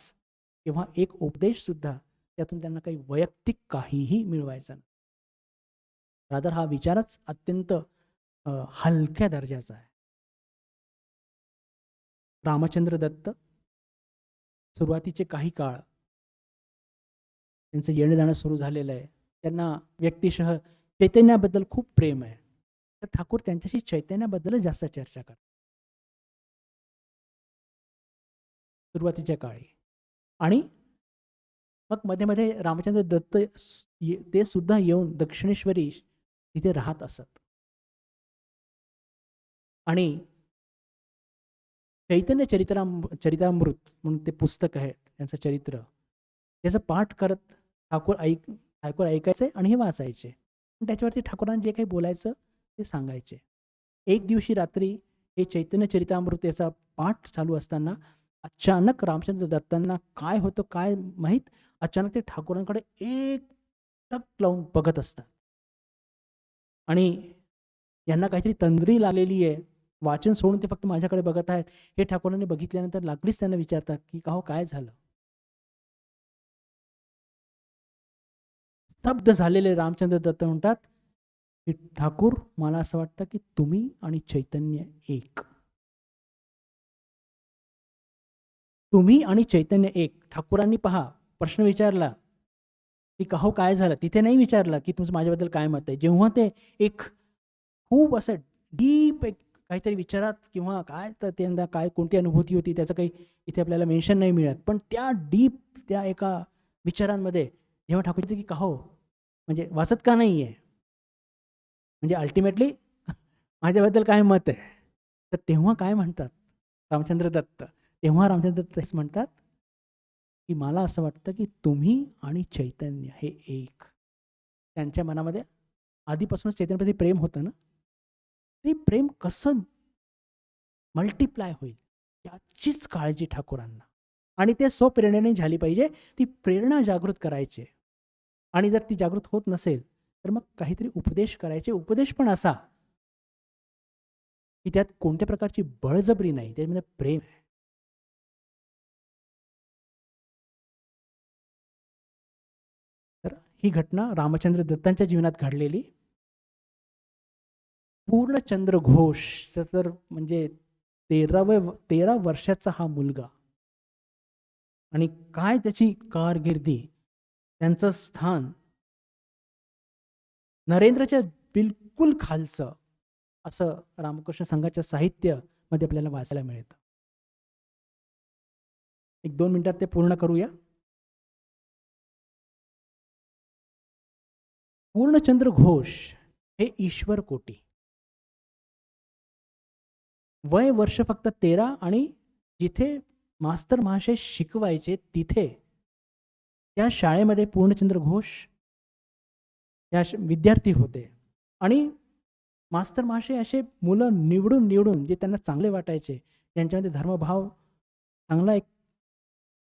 किंवा एक उपदेश सुद्धा त्यातून त्यांना काही वैयक्तिक काहीही मिळवायचं नाही. रादर हा विचारच अत्यंत हलक्या दर्जाचा आहे. रामचंद्र दत्त सुरुवातीचे काही काळ त्यांचं येणं जाणं सुरू झालेलं आहे. त्यांना व्यक्तिशः चैतन्याबद्दल खूप प्रेम आहे. तर ठाकूर त्यांच्याशी चैतन्याबद्दलच जास्त चर्चा करतात सुरुवातीच्या काळी. आणि मग मध्ये मध्ये रामचंद्र दत्त ते सुद्धा येऊन दक्षिणेश्वरी तिथे राहत असत. आणि चैतन्य चरितामृत म्हणून ते पुस्तक आहे त्यांचं चरित्र, त्याचं पाठ करत ठाकूर ऐकायचे आणि हे वाचायचे. त्याच्यावरती ठाकूरांनी जे काही बोलायचं ते सांगायचे. एक दिवशी रात्री हे चैतन्य चरितामृत याचा पाठ चालू असताना अचानक रामचंद्र दत्तांना काय होतं काय माहीत, अचानक ते ठाकूरांकडे एक टक लावून बघत असतात आणि यांना काहीतरी तंद्री लागलेली आहे. वाचन सोडून ते फक्त माझ्याकडे बघत आहेत. हे ठाकूरांनी बघितल्यानंतर लागलीच त्यांना विचारतात की का हो काय झालं. स्तब्ध झालेले रामचंद्र दत्त म्हणतात की ठाकूर, मला असं वाटतं की तुम्ही आणि चैतन्य एक. तुम्ही आणि चैतन्य एक. ठाकूरांनी पहा प्रश्न विचारला की कहो काय झालं, तिथे नाही विचारलं की तुमचं माझ्याबद्दल काय मत आहे. जेव्हा ते एक खूप असं डीप एक काहीतरी विचारात किंवा काय तर त्यांना काय कोणती अनुभूती होती त्याचं काही इथे आपल्याला मेन्शन नाही मिळत, पण त्या डीप त्या एका विचारांमध्ये जेव्हा ठाकूर की कहो म्हणजे वाचत का नाही आहे, म्हणजे अल्टिमेटली माझ्याबद्दल काय मत आहे. तर तेव्हा काय म्हणतात रामचंद्र दत्त, तेव्हा रामचंद्र दत्त तेच म्हणतात की मला असं वाटतं की तुम्ही आणि चैतन्य हे एक. त्यांच्या मनामध्ये आधीपासूनच चैतन्याप्रती प्रेम होतं ना, ते प्रेम कसं मल्टिप्लाय होईल याचीच काळजी ठाकूरांना. आणि ते स्वप्रेरणेने झाली पाहिजे. ती प्रेरणा जागृत करायची आणि जर ती जागृत होत नसेल तर मग काहीतरी उपदेश करायचे. उपदेश पण असा की त्यात कोणत्या प्रकारची बळजबरी नाही, त्याच्यामध्ये प्रेम आहे. तर ही घटना रामचंद्र दत्तांच्या जीवनात घडलेली. पूर्णचंद्र घोष तर म्हणजे 13 वर्षाचा हा मुलगा आणि काय त्याची कारकिर्दी, त्यांचं स्थान नरेंद्रच्या बिलकुल खालचं असं रामकृष्ण संघाच्या साहित्यामध्ये आपल्याला वाचायला मिळतं. 1-2 मिनिटात ते पूर्ण करूया. पूर्णचंद्र घोष हे ईश्वर कोटी. वय वर्ष फक्त 13 आणि जिथे मास्तर महाशय शिकवायचे तिथे त्या शाळेमध्ये पूर्णचंद्र घोष या विद्यार्थी होते आणि मास्तर महाशय असे मुलं निवडून जे त्यांना चांगले वाटायचे, त्यांच्यामध्ये धर्मभाव चांगला एक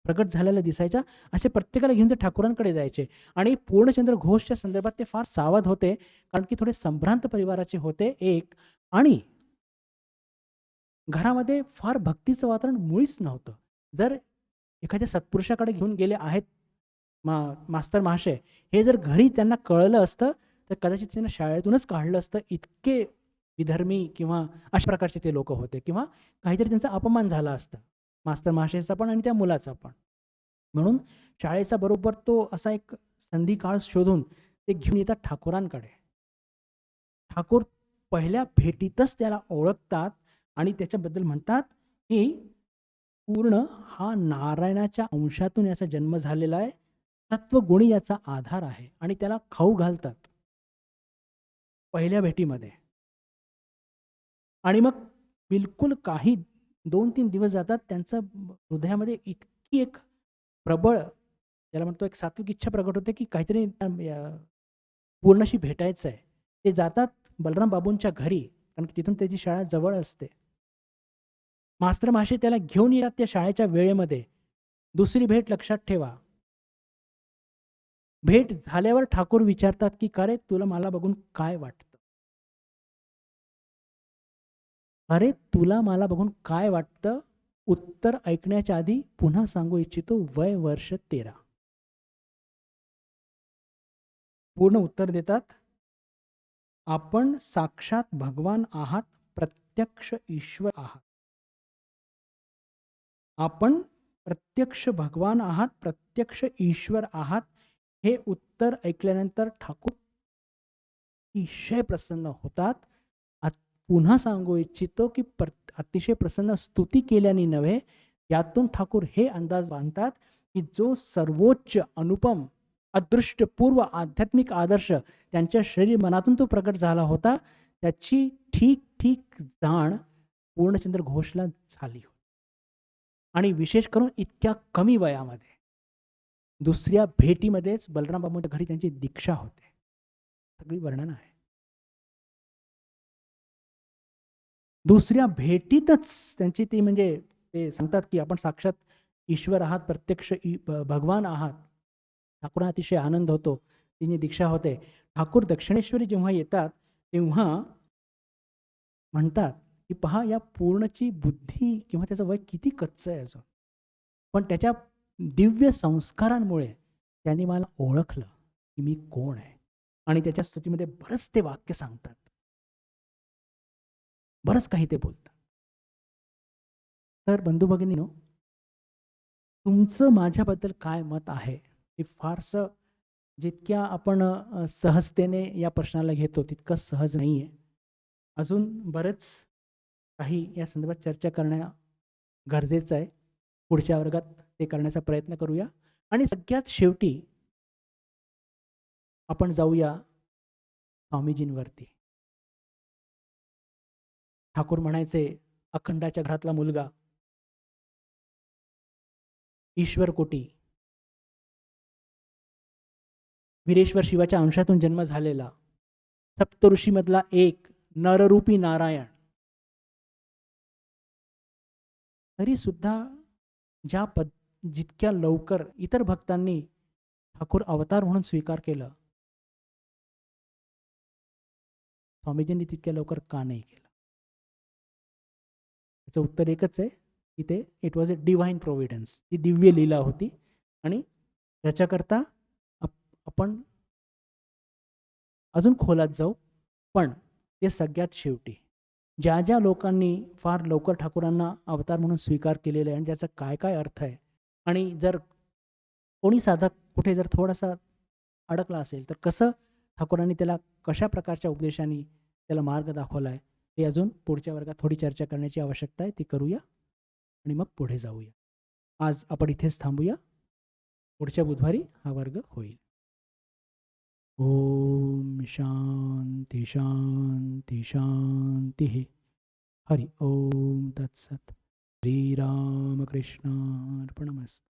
प्रकट झालेला दिसायचा, असे प्रत्येकाला घेऊन ते ठाकूरांकडे जायचे. आणि पूर्णचंद्र घोषच्या संदर्भात ते फार सावध होते, कारण की थोडे संभ्रांत परिवाराचे होते एक, आणि घरामध्ये फार भक्तीचं वातावरण मुळीच नव्हतं. जर एखाद्या सत्पुरुषाकडे घेऊन गेले आहेत मास्तर महाशय, हे जर घरी त्यांना कळलं असतं तर कदाचित त्यांना शाळेतूनच काढलं असतं. इतके विधर्मी किंवा अशा प्रकारचे ते लोक होते, किंवा काहीतरी त्यांचा अपमान झाला असता मास्तर महाशयचा पण आणि त्या मुलाचा पण. म्हणून शाळेचा बरोबर तो असा एक संधी काळ शोधून ते घेऊन येतात ठाकूरांकडे. ठाकूर पहिल्या भेटीतच त्याला ओळखतात आणि त्याच्याबद्दल म्हणतात की पूर्ण हा नारायणाच्या अंशातून याचा जन्म झालेला आहे, तत्वगुणी याचा आधार आहे, आणि त्याला खाऊ घालतात पहिल्या भेटीमध्ये. आणि मग बिलकुल काही 2-3 दिवस जातात, त्यांचं हृदयामध्ये इतकी एक प्रबळ, त्याला म्हणतो एक सात्विक इच्छा प्रकट होते की काहीतरी पूर्णशी भेटायचं आहे. ते जातात बलराम बाबूंच्या घरी, कारण तिथून त्याची शाळा जवळ असते. मास्तर महाशय त्याला घेऊन येतात त्या शाळेच्या वेळेमध्ये. दुसरी भेट लक्षात ठेवा. भेट झाल्यावर ठाकूर विचारतात की का रे, तुला मला बघून काय वाटतं? अरे, तुला मला बघून काय वाटतं? उत्तर ऐकण्याच्या आधी पुन्हा सांगू इच्छितो, वय वर्ष 13. पूर्ण उत्तर देतात, आपण साक्षात भगवान आहात, प्रत्यक्ष ईश्वर आहात. आपण प्रत्यक्ष भगवान आहात, प्रत्यक्ष ईश्वर आहात. हे उत्तर ऐकल्यानंतर ठाकूर अतिशय प्रसन्न होतात. पुन्हा सांगू इच्छितो की अतिशय प्रसन्न स्तुती केल्याने नव्हे, यातून ठाकूर हे अंदाज बांधतात की जो सर्वोच्च अनुपम अदृष्टपूर्व आध्यात्मिक आदर्श त्यांच्या शरीर मनातून तो प्रकट झाला होता, त्याची ठीक ठीक जाण पूर्णचंद्र घोषला झाली. आणि विशेष करून इतक्या कमी वयामध्ये. दुसऱ्या भेटीमध्येच बलराम बाबूंच्या घरी त्यांची दीक्षा होते. सगळी वर्णन आहे. दुसऱ्या भेटीतच त्यांची ती, म्हणजे ते सांगतात की आपण साक्षात ईश्वर आहात, प्रत्यक्ष भगवान आहात. ठाकूरांना अतिशय आनंद होतो, तिने दीक्षा होते. ठाकूर दक्षिणेश्वरी जेव्हा येतात तेव्हा म्हणतात की पहा, या पूर्णची बुद्धी किंवा त्याचं वय किती कच्चं आहे अजून, पण त्याच्या दिव्य संस्कारांमुळे त्यांनी मला ओळखलं की मी कोण आहे. आणि त्याच्या स्तुतीमध्ये बरंच ते वाक्य सांगतात, बरंच काही ते बोलतात. तर बंधू भगिनीनो, तुमचं माझ्याबद्दल काय मत आहे हे फारसं, जितक्या आपण सहजतेने या प्रश्नाला घेतो तितकं सहज नाही आहे. अजून बरेच काही या संदर्भात चर्चा करणं गरजेचं आहे. पुढच्या वर्गात ते करण्याचा प्रयत्न करूया. आणि सगळ्यात शेवटी आपण जाऊया स्वामीजींवरती. ठाकूर म्हणायचे, अखंडाच्या घरातला मुलगा, ईश्वर कोटी, वीरेश्वर शिवाच्या अंशातून जन्म झालेला, सप्तऋषीमधला एक, नररूपी नारायण, तरी सुद्धा जितक्या लवकर इतर भक्तांनी ठाकूर अवतार म्हणून स्वीकार केलं, स्वामीजींनी तितक्या लवकर का नाही केलं? त्याचं उत्तर एकच आहे की ते it was a divine providence, ती दिव्य लीला होती. आणि त्याच्याकरता आपण अजून खोलात जाऊ. पण ते सगळ्यात शेवटी ज्या ज्या लोकांनी फार लवकर ठाकूरांना अवतार म्हणून स्वीकार केलेला आहे आणि त्याचा काय काय अर्थ आहे, आणि जर कोणी साधक कुठे जर थोडासा अडकला असेल तर कसं ठाकूरांनी त्याला कशा प्रकारच्या उपदेशांनी त्याला मार्ग दाखवला आहे, हे अजून पुढच्या वर्गात थोडी चर्चा करण्याची आवश्यकता आहे. ती करूया आणि मग पुढे जाऊया. आज आपण इथेच थांबूया. पुढच्या बुधवारी हा वर्ग होईल. ओम शांती शांती शांती. हरि ओम तत्सत. श्रीरामकृष्णार्पणमस्तु.